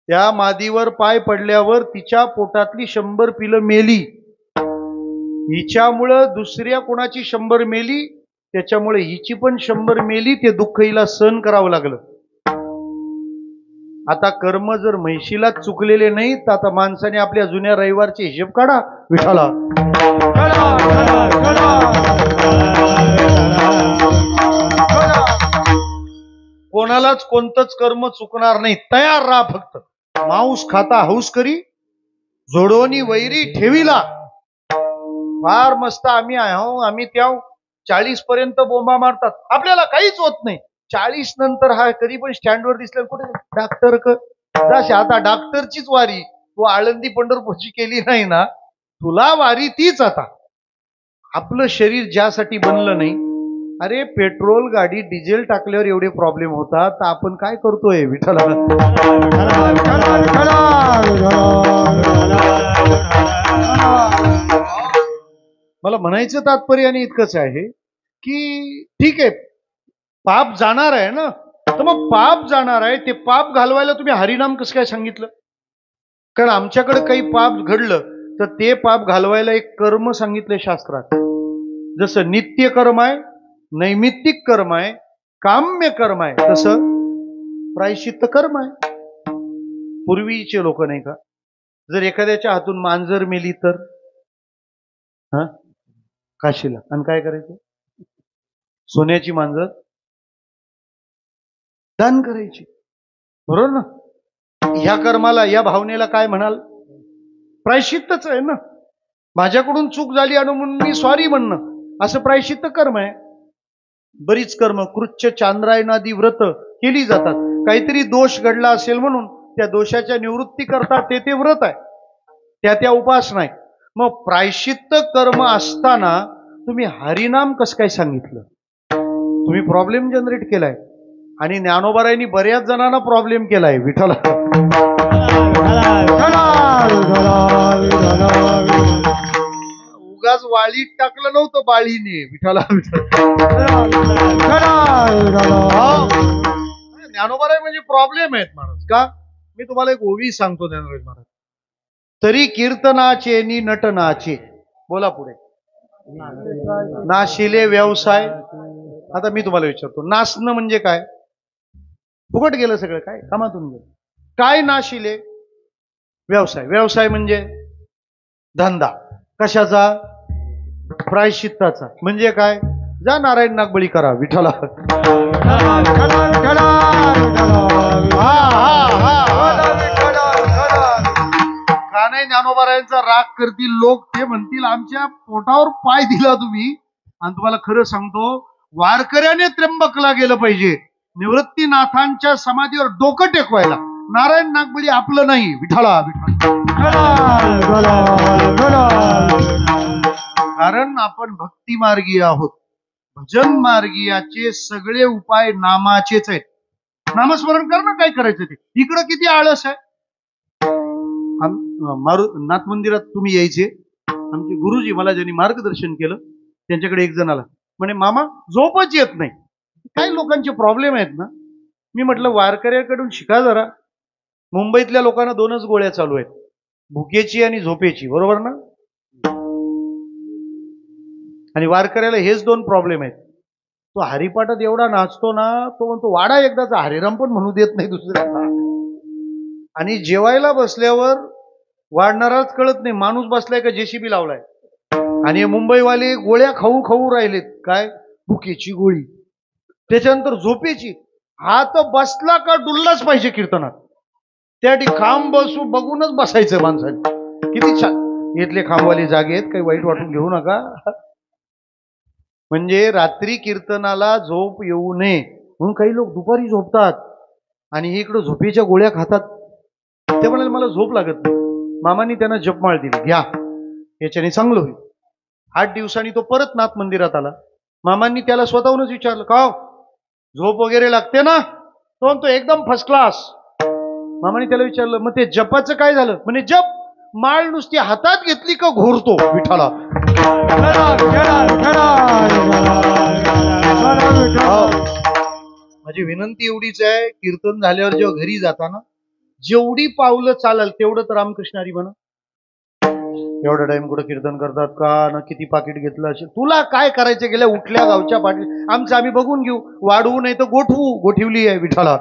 त्या मादीवर पाय पडल्यावर तिच्या पोटातली 100 पिलं मेली. हिच्यामुळं दुसऱ्या कोणाची 100 मेली, त्याच्यामुळे हिची पण 100 मेली. ते दुःख हिला सहन करावं लागलं. आता कर्म जर म्हैशीला चुकलेले नाहीत, तर आता माणसाने आपल्या जुन्या रविवारचे हिशेब काढा. विठाला कोणालाच कोणतंच कर्म चुकणार नाही. तयार राहा फक्त. मांस खाता हौस करी, जोडोनी वैरी ठेवीला. फार मस्त आम्ही आहो, आम्ही त्या 40 पर्यंत बोंबा मारतात, आपल्याला काहीच होत नाही. 40 नंतर हा कधी पण स्टँडवर दिसला, कुठे डॉक्टर जशी आता डॉक्टरचीच वारी. तू आळंदी पंढरपूरची केली नाही ना, तुला वारी तीच. आता आपलं शरीर ज्यासाठी बनलं नाही. अरे पेट्रोल गाडी डिझेल टाकल्यावर एवढे प्रॉब्लेम होतात, तर आपण काय करतोय? विठ्ठला मला म्हणायचं तात्पर्य आणि इतकंच आहे की ठीक आहे, पाप जाणार आहे ना, तर मग पाप जाणार आहे, ते पाप घालवायला तुम्ही हरिनाम कसं काय सांगितलं? कारण आमच्याकडे काही पाप घडलं तर ते पाप घालवायला एक कर्म सांगितलंय शास्त्रात. जसं नित्य कर्म आहे, नैमित्तिक कर्म आहे, काम्य कर्म आहे, तसं प्रायश्चित्त कर्म आहे. पूर्वीचे लोक नाही का, जर एखाद्याच्या हातून मांजर मेली तर काशीला, आणि काय करायचं? सोन्याची मांजर दान करायची. बरोबर ना? ह्या कर्माला, या भावनेला काय म्हणाल? प्रायश्चित्तच आहे ना. माझ्याकडून चूक झाली आणि म्हणून मी सॉरी म्हणणं, असं प्रायश्चित्त कर्म आहे. बरीच कर्म, कृच्छ चांद्रायनादी व्रत केली जातात. काहीतरी दोष घडला असेल म्हणून त्या दोषाच्या निवृत्ती करता ते व्रत आहे, त्या उपासना आहे. मग प्रायश्चित्त कर्म असताना तुम्ही हरिनाम कसं काय सांगितलं? तुम्ही प्रॉब्लेम जनरेट केलाय. आणि ज्ञानोबारायांनी बऱ्याच जणांना प्रॉब्लेम केलाय. विठ्ठला उगाच वाळीत टाकलं नव्हतं बाळीने. विठ्ठला ज्ञानोबाराय म्हणजे प्रॉब्लेम आहेत महाराज. का? मी तुम्हाला एक ओवी सांगतो ज्ञानोबा महाराज. तरी कीर्तनाचे नि नटनाचे. बोला पुढे. नाशिले व्यवसाय. आता मी तुम्हाला विचारतो, नाचणं म्हणजे काय? फुकट गेलं सगळं, काय कामातून गेलं. काय नाशिले? व्यवसाय. व्यवसाय म्हणजे धंदा. कशाचा? प्रायश्चित्ताचा. म्हणजे काय? जा नारायण नागबळी करा. विठ्ठला का नाही ज्ञानोबारायांचा राग करतील लोक? ते म्हणतील आमच्या पोटावर पाय दिला तुम्ही. आणि तुम्हाला खरं सांगतो, वारकऱ्याने त्र्यंबकला गेलं पाहिजे, निवृत्तीनाथांच्या समाधीवर डोकं टेकवायला. नारायण नागबळी आपलं नाही. विठ्ठला कारण आपण भक्ती मार्गी आहोत. भजन मार्गीयाचे सगळे उपाय नामाचेच आहेत. नामस्मरण करणं काय करायचं ते. इकडं किती आळस आहे. नाथ मंदिरात तुम्ही यायचे, आमचे गुरुजी मला ज्यांनी मार्गदर्शन केलं, त्यांच्याकडे एक जण आला, म्हणे मामा झोपच येत नाही. काही लोकांचे प्रॉब्लेम आहेत ना. मी म्हटलं वारकऱ्याकडून शिका जरा. मुंबईतल्या लोकांना 2च गोळ्या चालू आहेत, भुकेची आणि झोपेची. बरोबर ना? आणि वारकऱ्याला हेच 2 प्रॉब्लेम आहेत. तो हरिपाठात एवढा नाचतो ना, तो म्हणतो वाडा एकदाचा, हरिराम पण म्हणू देत नाही दुसऱ्याला. आणि जेवायला बसल्यावर वाढणाराच कळत नाही माणूस बसलाय का जेसीबी लावलाय. आणि मुंबईवाले गोळ्या खाऊ खाऊ राहिलेत. काय? भुकेची गोळी, त्याच्यानंतर झोपेची. हा तर बसला का डुललाच पाहिजे कीर्तनात. त्यासाठी खांब बसू बघूनच बसायचं माणसाने. किती छान. इथले खांबवाले जागे आहेत, काही वाईट वाटून घेऊ नका. म्हणजे रात्री कीर्तनाला झोप येऊ नये म्हणून काही लोक दुपारी झोपतात आणि इकडं झोपेच्या गोळ्या खातात. ते म्हणाले मला झोप लागत नाही. मामांनी त्यांना जपमाळ दिली, घ्या याच्याने चांगलं होईल. 8 दिवसांनी तो परत नाथ मंदिरात आला. मामांनी त्याला स्वतःहूनच विचारलं, का झोप वगैरे लागते ना? तो म्हणतो एकदम फर्स्ट क्लास. मामाने त्याला विचारलं, मग ते जपाचं काय झालं? म्हणे जप माळ नुसती हातात घेतली का घोरतो विठाला. माझी विनंती एवढीच आहे, कीर्तन झाल्यावर जेव्हा घरी जाताना जेवढी पावलं चालल तेवढं तर रामकृष्ण हरी म्हणा. एवढा टाइम कुठं कीर्तन करतात का ना, किती पाकिट घेतलं असेल, तुला काय करायचं गेल्या उठल्या गावच्या पाठी आमचं आम्ही बघून घेऊ, वाढवू नाही तर गोठवू, गोठिवली आहे विठाला.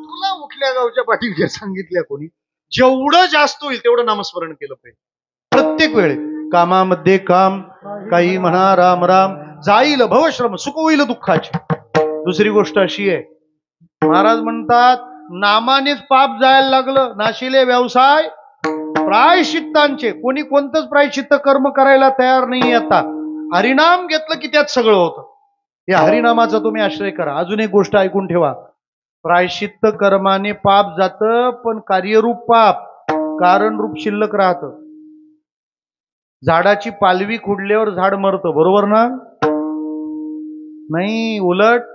तुला उठल्या गावच्या पाठी सांगितल्या कोणी? जेवढं जास्त होईल तेवढं नामस्मरण केलं पाहिजे प्रत्येक वेळेस. कामामध्ये काम, काही म्हणा राम राम, जाईल भवश्रम, सुख होईल दुःखाची. दुसरी गोष्ट अशी आहे, महाराज म्हणतात नामानेच पाप जायला लागलं, नाशिले व्यवसाय प्रायश्चित्तांचे. कोणी कोणतंच प्रायश्चित्त कर्म करायला तयार नाही आता. हरिनाम घेतलं की त्यात सगळं होतं. या हरिनामाचा तुम्ही आश्रय करा. अजून एक गोष्ट ऐकून ठेवा, प्रायश्चित्त कर्माने पाप जातं, पण कार्यरूप पाप कारणरूप शिल्लक राहतं. झाडाची पालवी खुडल्यावर झाड मरतं, बरोबर ना? नाही, उलट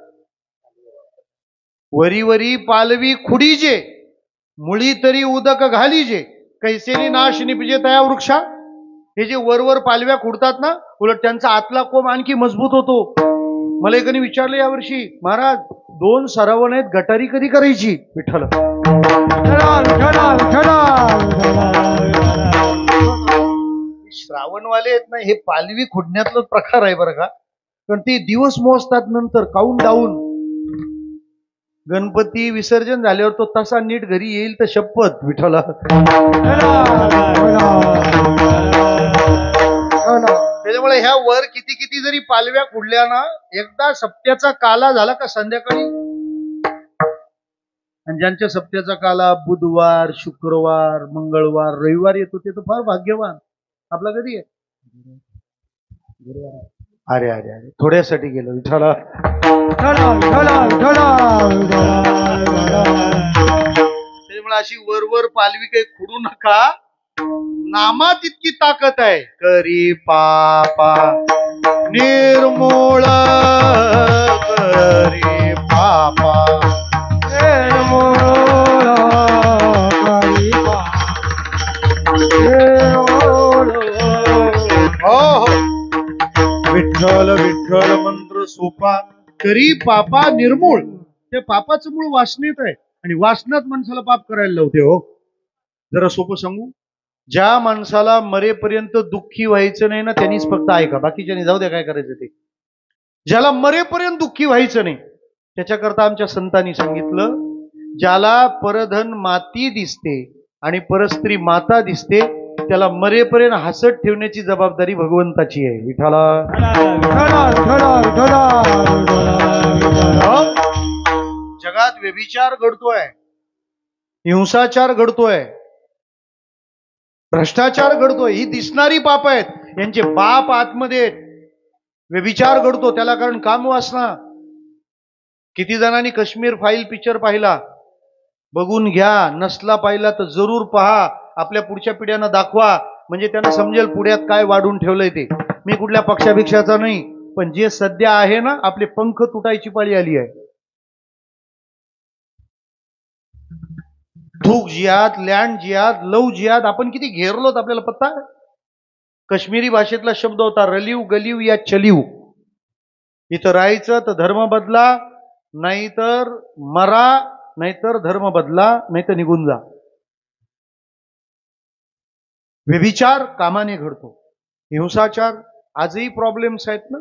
वरी वरी पालवी खुडीजे, मुळी तरी उदक घालीजे, कैसेने नाश निपजे तया वृक्षा. हे जे वरवर पालव्या खुडतात ना, उलट त्यांचा आतला कोंब आणखी मजबूत होतो. मला एकाने विचारलं यावर्षी, महाराज 2 सरावण आहेत, गटारी कधी करायची? विठ्ठल. श्रावणवाले आहेत ना, हे पालवी खुडण्यातलं प्रकार आहे बरं का. पण ते दिवस मोजतात नंतर काउंट डाऊन. गणपती विसर्जन झाल्यावर तो तसा नीट घरी येईल तर शपथ विठ्ठला. त्याच्यामुळे ह्या वर किती किती जरी पालव्या खुडल्या ना, एकदा सप्त्याचा काला झाला का संध्याकाळी, आणि ज्यांच्या सप्त्याचा काला बुधवार, शुक्रवार, मंगळवार, रविवार येतो ते तर फार भाग्यवान. आपला कधी आहे? अरे अरे अरे, थोड्यासाठी गेलो विठ्ठला. त्यामुळे अशी वरवर पालवी काही खुडू नका. नामात इतकी ताकद आहे. करी पापा निर्मूळ, करी पापा निर्मूळ, विठ्ठल विठ्ठल मंत्र सोपा, करी पापा निर्मूळ. ते पापाचं मूळ वासनेत आहे, आणि वासनात माणसाला पाप करायला लावते. हो, जरा सोपं सांगू, ज्या माणसाला मरेपर्यंत दुःखी व्हायचं नाही ना, त्यांनीच फक्त ऐका, बाकीच्यानी जाऊ द्या काय करायचं ते. ज्याला मरेपर्यंत दुःखी व्हायचं नाही त्याच्याकरता आमच्या संतांनी सांगितलं, ज्याला परधन माती दिसते आणि परस्त्री माता दिसते, त्याला मरेपर्यंत हसत ठेवण्याची जबाबदारी भगवंताची आहे. विठाला. जगात व्यभिचार घडतोय, हिंसाचार घडतोय, भ्रष्टाचार घडतोय, ही दिसणारी पाप आहेत. यांचे बाप आतमध्ये व्यभिचार घडतो, त्याला कारण कामवासना. किती जणांनी काश्मीर फाईल पिक्चर पाहिला? बघून घ्या. नसला पाहिला तर जरूर पहा, आपल्या पुढच्या पिढ्यांना दाखवा, म्हणजे त्यांना समजेल पुढ्यात काय वाढून ठेवलंय ते. मी कुठल्या पक्षाभिक्षाचा नाही, पण जे सध्या आहे ना, आपले पंख तुटायची पाळी आली आहे. थूक जिहाद, लँड जिहाद, लव जिहाद, आपण किती घेरलोत आपल्याला पत्ता? काश्मीरी भाषेतला शब्द होता रलीव गलीव या चलीव. इथं राहायचं तर धर्म बदला, नाहीतर मरा, नाहीतर धर्म बदला, नाहीतर निघून जा. व्यभिचार कामाने घडतो, हिंसाचार आजही प्रॉब्लेम्स आहेत ना.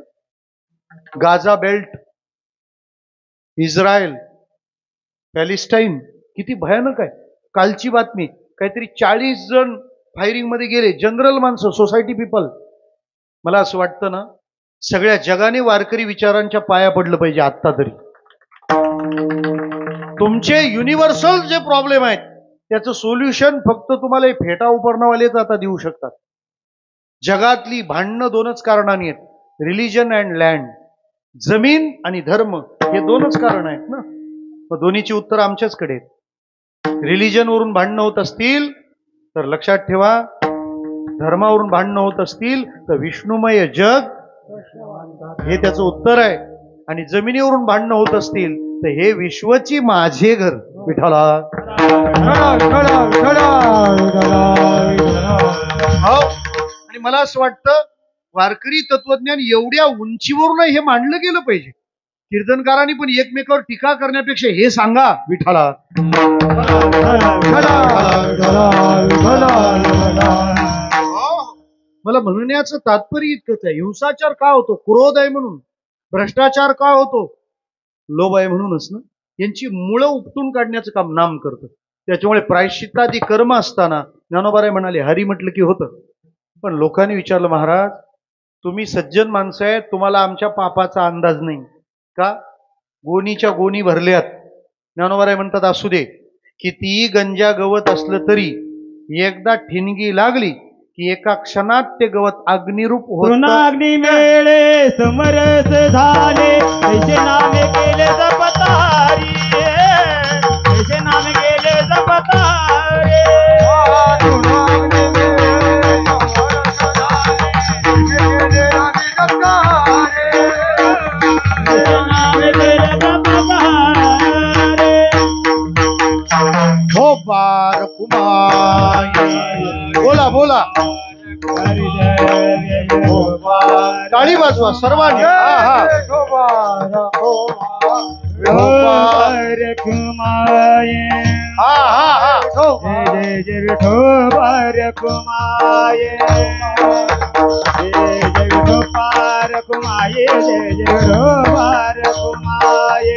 गाझा बेल्ट, इस्रायल, पॅलेस्टाईन किती भयानक आहे. कालची बातमी, काहीतरी 40 जण फायरिंग मध्ये गेले, जनरल माणसं, सोसायटी पीपल. मला असं वाटतं ना, सगळ्या जगाने वारकरी विचारांच्या पाया पडलं पाहिजे आत्ता तरी. तुमचे युनिव्हर्सल जे प्रॉब्लेम आहेत त्याचं सोल्युशन फक्त तुम्हाला हे फेटा उपरणवालेच आता देऊ शकतात. जगातली भांडणं 2च कारणांनी आहेत, रिलिजन अँड लँड. जमीन आणि धर्म हे 2च कारण आहेत ना. मग दोन्हीची उत्तर आमच्याचकडे आहेत. रिलिजन वरून भांडणं होत असतील तर लक्षात ठेवा, धर्मावरून भांडणं होत असतील तर विष्णुमय जग हे त्याचं उत्तर आहे. आणि जमिनीवरून भांडणं होत असतील तर हे विश्वची माझे घर विठाला. हो. आणि मला असं वाटतं वारकरी तत्वज्ञान एवढ्या उंचीवरून हे मांडलं गेलं पाहिजे. कीर्तनकारांनी पण एकमेकावर टीका करण्यापेक्षा हे सांगा विठाला. मला म्हणण्याचं तात्पर्य इतकंच आहे. हिंसाचार का होतो? क्रोध आहे म्हणून. भ्रष्टाचार का होतो? लोभ आहे म्हणूनच ना. यांची मुळं उपटून काढण्याचं काम नाम करतं. त्याच्यामुळे प्रायश्चित्तादी कर्म असताना ज्ञानोबाराय म्हणाले हरी म्हटलं की होतं. पण लोकांनी विचारलं महाराज तुम्ही सज्जन माणसं आहेत, तुम्हाला आमच्या पापाचा अंदाज नाही का? गोणीच्या गोणी भरल्यात. ज्ञानोबाराय म्हणतात असू दे, कितीही गंजा गवत असलं तरी एकदा ठिणगी लागली की एका क्षणात ते गवत अग्निरूप होतं. अग्नी मेळे समरस झाले तैसे नामे केले जपतारी, तैसे नामे केले जपतारे. हो पार कुमाई. बोला बोला टाळी वाजवा सर्वांनी. हा हा. कुमाये हा हा हा. जय जय विठोबार कुमाये, जय जय विठोबार कुमाये, जय जय विठोबार कुमाये,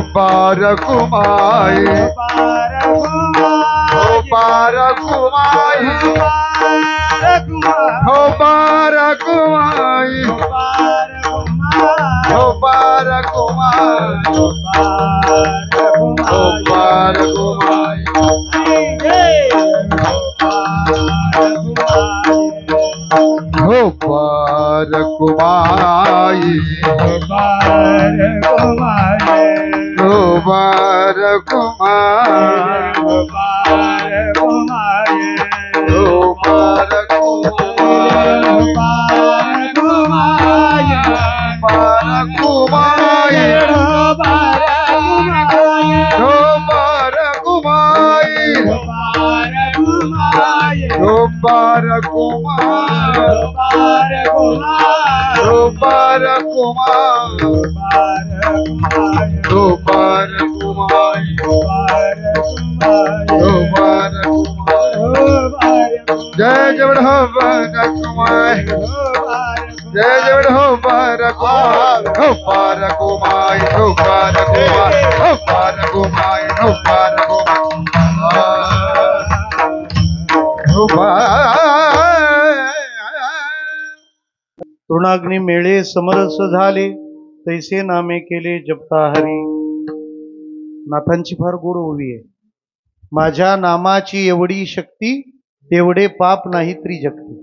पार कुमाई, पार कुमाई, हो पार कुमाई, हो पार कुमाई, हो पार कुमाई, हो पार कुमाई, पार कुमाई, पार कुमाई, पार कुमाई, पार कुमाई, पार कुमाई, पार कुमाई, पार कुमाई, जय जय विठोबार कुमाई, जय जय विठोबार कुमाई, हो पार कुमाई, हो पार कुमाई, हो पार कुमाई, हो पार तृणाग्नी मेळे समरस झाले तैसे नामे केले जपता हरी. नाथांची फार गोड ओवी आहे. माझ्या नामाची एवढी शक्ती तेवढे पाप नाही त्रिजगती.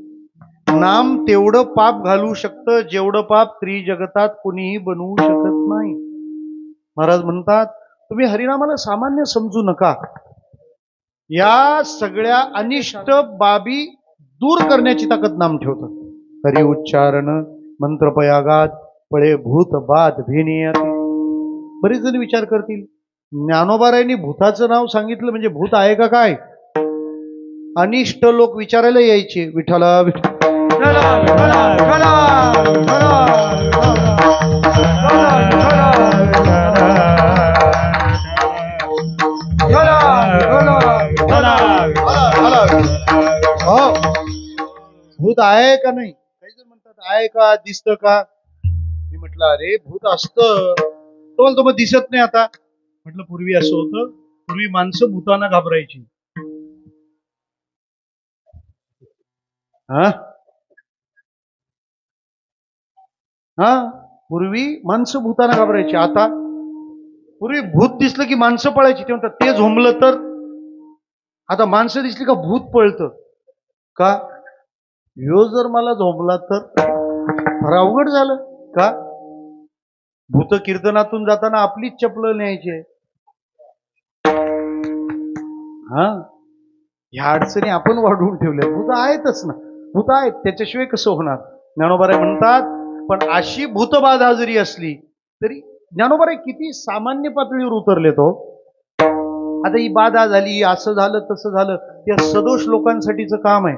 नाम तेवढं पाप घालू शकतं जेवढं पाप त्रिजगतात कुणीही बनवू शकत नाही. महाराज म्हणतात तुम्ही हरिनामाला सामान्य समजू नका. या सगळ्या अनिष्ट बाबी दूर करण्याची ताकद नाम ठेवतात. हरि उच्चारण मंत्रपयागात पळे भूत बाद भिनियते. बरेच जण विचार करतील ज्ञानोबारायांनी भूताचं नाव सांगितलं म्हणजे भूत आहे का काय? अनिष्ट लोक विचारायला यायचे विठ्ठला भूत आहे का नाही? काही जण म्हणतात आहे का, दिसतं का? मी म्हटलं अरे भूत असतं तो मग दिसत नाही आता. म्हटलं पूर्वी असं होतं, पूर्वी माणसं भूतांना घाबरायची. हा हा पूर्वी माणसं भूतांना घाबरायची. आता पूर्वी भूत दिसलं की माणसं पळायची. ते म्हणतात ते झोंबलं तर. आता माणसं दिसली का भूत पळतं का? ह्यो जर मला झोंबला तर फार अवघड झालं का? भूत कीर्तनातून जाताना आपलीच चपलं न्यायची. हा, ह्या अडचणी आपण वाढवून ठेवल्या. भूत आहेतच ना, भूत आहेत, त्याच्याशिवाय कसं होणार. ज्ञानोबाराय म्हणतात, पण अशी भूतबाधा जरी असली तरी ज्ञानोबाराय किती सामान्य पातळीवर उतरले तो. आता ही बाधा झाली, असं झालं तसं झालं, या सदोष लोकांसाठीचं काम आहे.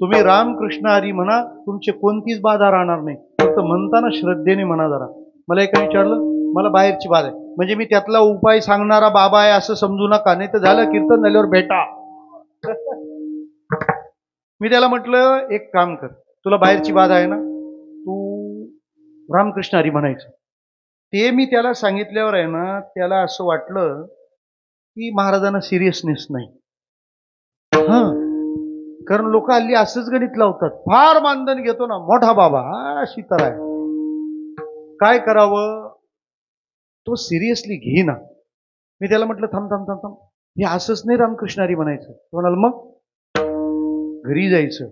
तुम्ही रामकृष्ण हरी म्हणा, तुमची कोणतीच बाधा राहणार नाही. फक्त म्हणताना श्रद्धेने म्हणा. जरा मला एका विचारलं, मला बाहेरची बाधा आहे म्हणजे मी त्यातला उपाय सांगणारा बाबा आहे असं समजू नका, नाही तर झालं कीर्तन झाल्यावर भेटा. मी त्याला म्हटलं, एक काम कर, तुला बाहेरची बाधा आहे ना, तू रामकृष्ण हरी म्हणायचं. ते मी त्याला सांगितल्यावर आहे ना, त्याला असं वाटलं की महाराजांना सिरियसनेस नाही. हा, कारण लोक हल्ली असंच गणित लावतात, फार मानधन घेतो ना मोठा बाबा, अशी तर आहे. काय करावं, तो सिरियसली घे ना. मी त्याला म्हटलं, थांब थांब थांब थांब, हे असंच नाही रामकृष्ण हरी म्हणायचं. तो म्हणाल, मग घरी जायचं,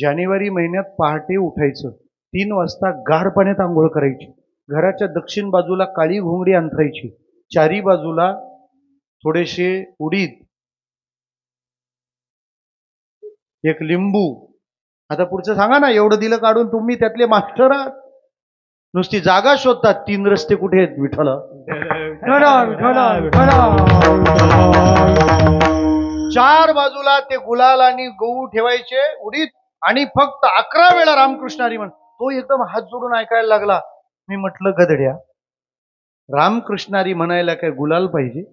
जानेवारी महिन्यात पहाटे उठायचं, 3 वाजता गार पाण्यात आंघोळ करायची, घराच्या दक्षिण बाजूला काळी घोंगडी अंथरायची, चारी बाजूला थोडेसे उडीद, एक लिंबू. आता पुढचं सांगा ना, एवढं दिलं काढून, तुम्ही त्यातले मास्टर आहात. नुसती जागा शोधतात, 3 रस्ते कुठे आहेत विठ्ठला. चार बाजूला ते गुलाल आणि गहू ठेवायचे उडीद, आणि फक्त 11 वेळा रामकृष्ण हरी म्हण. तो एकदम हात जोडून ऐकायला लागला. मी म्हटलं, गधड्या, रामकृष्ण हरी म्हणायला काय गुलाल पाहिजे,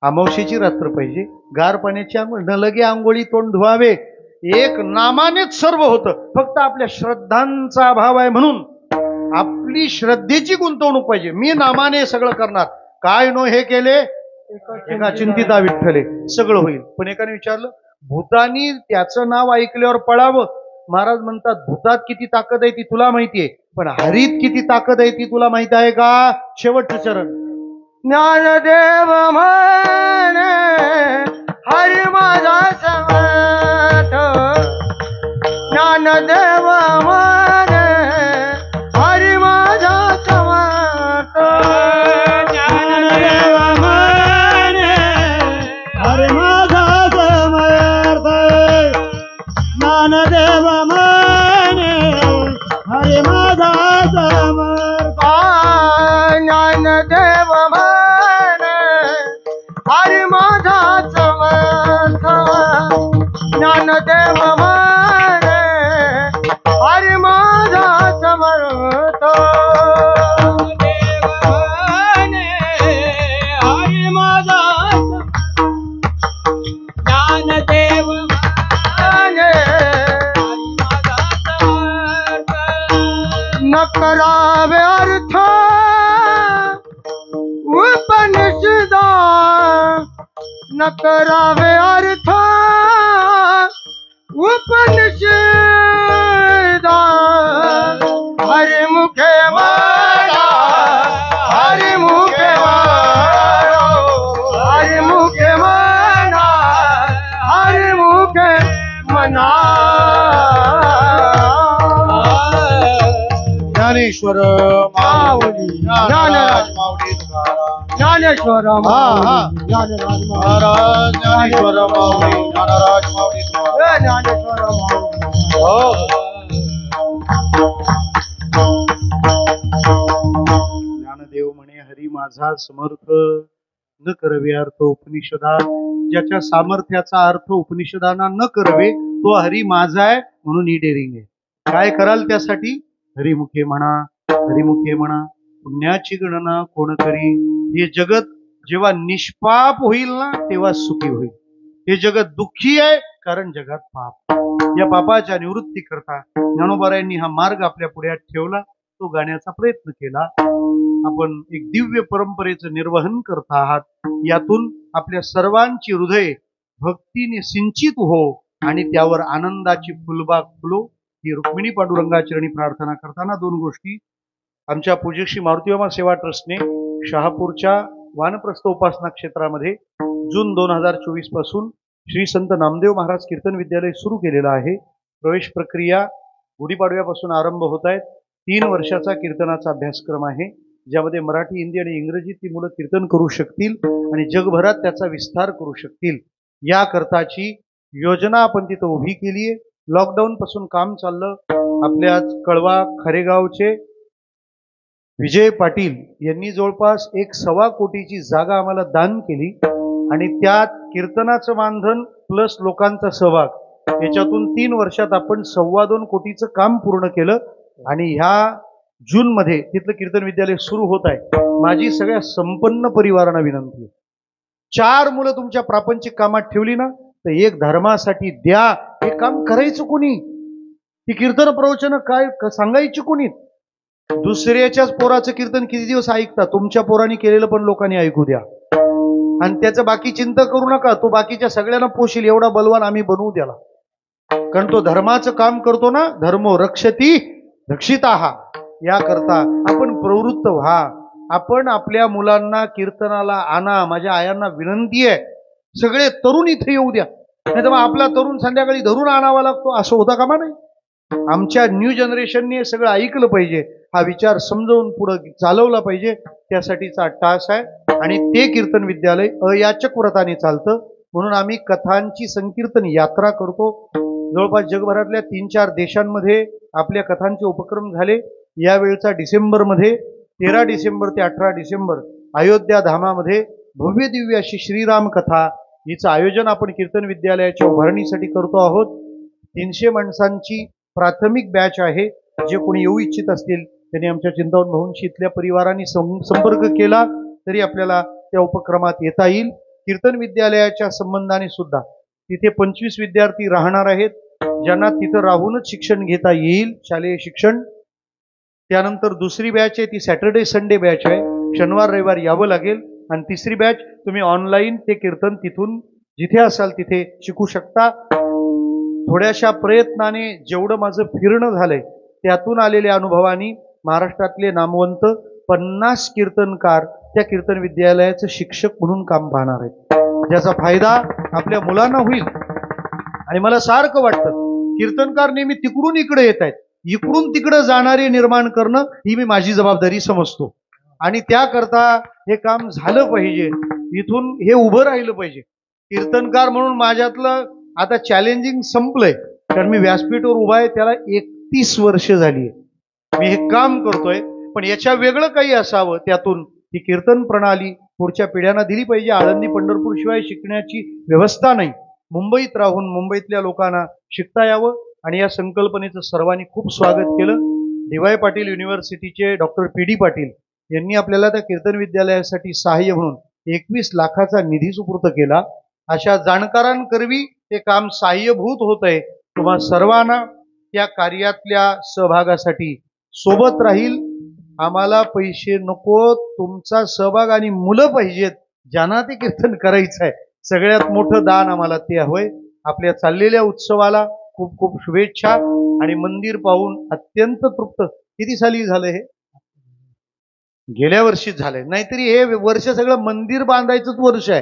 अमावस्येची रात्र पाहिजे, गार पाण्याची आंघोळ, न लगे आंघोळी तोंड धुवावे, एक नामानेच सर्व होतं. फक्त आपल्या श्रद्धांचा अभाव आहे म्हणून आपली श्रद्धेची गुंतवणूक पाहिजे. मी नामाने सगळं करणार, काय नो हे केले एका चिंतिता विठ्ठले, सगळं होईल. पण एकाने विचारलं, भूतानी त्याचं नाव ऐकल्यावर पळावं. महाराज म्हणतात, भूतात किती ताकद आहे ती तुला माहितीये, पण हरीत किती ताकद आहे ती तुला माहित आहे का. शेवटचं चरण, ज्ञानदेव म्हणे हरी माझा समर्थ, ज्ञानदेव म्हणे हरी माझा समर्थ, ज्ञानदेव म्हणे हरी माझा समर्थ, ज्ञानदेव म्हणे हरी माझा समर्थ, ज्ञानदेव म्हणे हरी माझा समर्थ, ज्ञानदेव म्हणे हरी माझा समर्थ, देव म्हणे हरी माझा, ज्ञानदेव म्हणे हरी माझा समर्थ, न करावे अर्थ उपनिषदा, न करावे अर्थ उपनिषदा, हरि मुखे म्हणा, हरि मुखे म्हणा, हरि मुखे म्हणा, हरि मुखे म्हणा. ज्ञानेश्वर माऊली, ज्ञानराज माऊली तुकाराम, ज्ञानेश्वर माऊली, ज्ञानराज महाराज ज्ञानेश्वर माऊली, ज्ञानराज माऊली तुकाराम. ज्ञानेश्वर माऊली. हो. ज्ञानदेव म्हणे हरी माझा समर्थ, न करवे अर्थ उपनिषदा. ज्याच्या सामर्थ्याचा अर्थ उपनिषदांना न करवे, तो हरी माझा आहे म्हणून ही डेरिंग आहे. काय कराल त्यासाठी, हरिमुखे म्हणा, हरिमुखे म्हणा, पुण्याची गणना कोण करी. हे जगत जेव्हा निष्पाप होईल ना, तेव्हा सुखी होईल. हे जगत दुःखी आहे कारण जगात पाप. या पापाच्या निवृत्ती करता ज्ञानोबारायांनी हा मार्ग आपल्या पुढ्यात ठेवला, तो गाण्याचा प्रयत्न केला. आपण एक दिव्य परंपरेचं निर्वहन करत आहात. यातून आपल्या सर्वांची हृदय भक्तीने सिंचित हो आणि त्यावर आनंदाची फुलबाग फुलो, ही रुक्मिणी पांडुरंगाचरणी प्रार्थना करताना 2 गोष्टी. आमच्या पूज्यश्री मारुतीबाबा सेवा ट्रस्टने शहापूरच्या वानप्रस्थ उपासना क्षेत्रामध्ये जून 2024 पासून श्री संत नामदेव महाराज कीर्तन विद्यालय सुरू केलेलं आहे. प्रवेश प्रक्रिया गुढीपाडव्यापासून आरंभ होत आहेत. 3 वर्षाचा कीर्तनाचा अभ्यासक्रम आहे, ज्यामध्ये मराठी, हिंदी आणि इंग्रजीत ती मुलं कीर्तन करू शकतील आणि जगभरात त्याचा विस्तार करू शकतील. या करताची योजना आपण तिथं उभी केली आहे. लॉकडाऊन पासून काम चाललं. आपल्या कळवा खरेगावचे विजय पाटील यांनी जवळपास 1.25 कोटीची जागा आम्हाला दान केली आणि त्यात कीर्तनाचं मानधन प्लस लोकांचा सहभाग याच्यातून 3 वर्षात आपण 2.25 कोटीचं काम पूर्ण केलं. आणि ह्या जून मध्ये तिथलं कीर्तन विद्यालय सुरू होत आहे. माझी सगळ्या संपन्न परिवारांना विनंती आहे, 4 मुलं तुमच्या प्रापंचिक कामात ठेवली ना तर एक धर्मासाठी द्या. हे काम करायचं कोणी? ही कीर्तन प्रवचन काय सांगायची कोणी? दुसऱ्याच्याच पोराचं कीर्तन किती दिवस ऐकता? तुमच्या पोरांनी केलेलं पण लोकांनी ऐकू द्या आणि त्याचं बाकी चिंता करू नका. तो बाकीच्या सगळ्यांना पोषील एवढा बलवान आम्ही बनवू द्याला. कारण तो धर्माचं काम करतो ना. धर्मो रक्षती रक्षिताहा. या करता आपण प्रवृत्त व्हा. आपण आपल्या मुलांना कीर्तनाला आणा. माझ्या आयांना विनंती आहे, सगळे तरुण इथे येऊ द्या. नाही तर मग आपला तरुण संध्याकाळी धरून आणावा लागतो, असं होता कामा नाही. आमच्या न्यू जनरेशनने सगळं ऐकलं पाहिजे. हा विचार समजावून पुढे चालवला पाहिजे. त्यासाठीचा टास आहे आणि ते कीर्तन विद्यालय अयाचक व्रताने चालतं. म्हणून आम्ही कथांची संकीर्तन यात्रा करतो. जवळपास जगभरातल्या 3-4 देशांमध्ये आपल्या कथांचे उपक्रम झाले. यावेळचा डिसेंबरमध्ये 13 डिसेंबर ते 18 डिसेंबर अयोध्या धामामध्ये भव्य दिव्य अशी श्रीराम कथा हिचं आयोजन आपण कीर्तन विद्यालयाच्या उभारणीसाठी करतो आहोत. 300 माणसांची प्राथमिक बॅच आहे. जे कोणी येऊ इच्छित असतील त्यांनी आमच्या चिंतामण भाऊंशी इथल्या परिवारांनी संपर्क केला तरी आपल्याला त्या उपक्रमात येता येईल. कीर्तन विद्यालयाच्या संबंधाने सुद्धा तिथे 25 विद्यार्थी राहणार आहेत, ज्यांना तिथं राहूनच शिक्षण घेता येईल, शालेय शिक्षण. त्यानंतर दुसरी बॅच आहे ती सॅटर्डे संडे बॅच आहे. शनिवार रविवार यावं लागेल. आणि तिसरी बॅच तुम्ही ऑनलाईन ते कीर्तन तिथून जिथे असाल तिथे शिकू शकता. थोड्याशा प्रयत्नाने जेवढं माझं फिरणं झालंय त्यातून आलेल्या अनुभवानी महाराष्ट्रातले नामवंत 50 कीर्तनकार त्या कीर्तन विद्यालयाचं शिक्षक म्हणून काम पाहणार आहेत, ज्याचा फायदा आपल्या मुलांना होईल. आणि मला सारखं वाटतं कीर्तनकार नेहमी तिकडून इकडे येत आहेत, इकडून तिकडे जाणारे निर्माण करणं ही मी माझी जबाबदारी समजतो. आणि त्याकरता हे काम झालं पाहिजे. इथून हे उभं राहिलं पाहिजे. कीर्तनकार म्हणून माझ्यातलं आता चॅलेंजिंग संपलंय. कारण मी व्यासपीठवर उभा आहे त्याला 31 वर्ष झाली आहे. मी हे काम करतोय. पण याच्या वेगळं काही असावं, त्यातून ही कीर्तन प्रणाली पुढच्या पिढ्यांना दिली पाहिजे. आळंदी पंढरपूर शिवाय शिकण्याची व्यवस्था नाही. मुंबईत राहून मुंबईतल्या लोकांना शिकता यावं आणि या संकल्पनेचं सर्वांनी खूप स्वागत केलं. डी.वाय. पाटील युनिव्हर्सिटीचे डॉक्टर पी.डी. पाटील यांनी आपल्याला त्या कीर्तन विद्यालयासाठी सहाय्य म्हणून 21 लाखाचा निधी सुपूर्द केला. अशा जाणकारांकरवी ते काम सहाय्यभूत होत आहे. तुम्हा सर्वांना त्या कार्यातल्या सहभागासाठी सोबत राहील. आम्हाला पैसे नको, तुमचा सहभाग आणि मुलं पाहिजेत ज्यांना ते कीर्तन करायचं आहे. सगळ्यात मोठं दान आम्हाला ते हवंय. आपल्या चाललेल्या उत्सवाला खूप खूप शुभेच्छा. आणि मंदिर पाहून अत्यंत तृप्त. किती साली झालं हे? गेल्या वर्षीच झालंय. नाहीतरी हे वर्ष सगळं मंदिर बांधायचंच वर्ष आहे.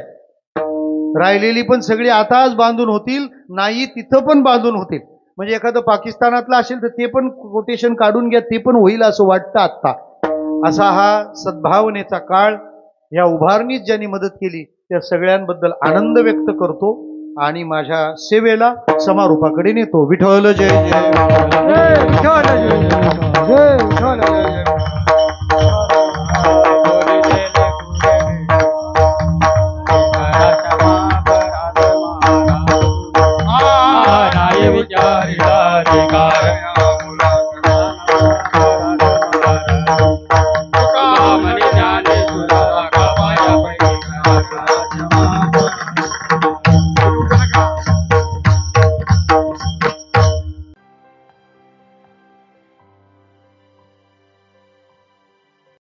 राहिलेली पण सगळी आताच बांधून होतील, नाही तिथं पण बांधून होतील. म्हणजे एखादं पाकिस्तानातलं असेल तर ते पण कोटेशन काढून घ्या, ते पण होईल असं वाटतं आता. असा हा सद्भावनेचा काळ. या उभारणीत ज्यांनी मदत केली त्या सगळ्यांबद्दल आनंद व्यक्त करतो आणि माझ्या सेवेला समारोपाकडे नेतो. विठ्ठल जय जय. जय विठ्ठल, जय विठ्ठल, जय विठ्ठल.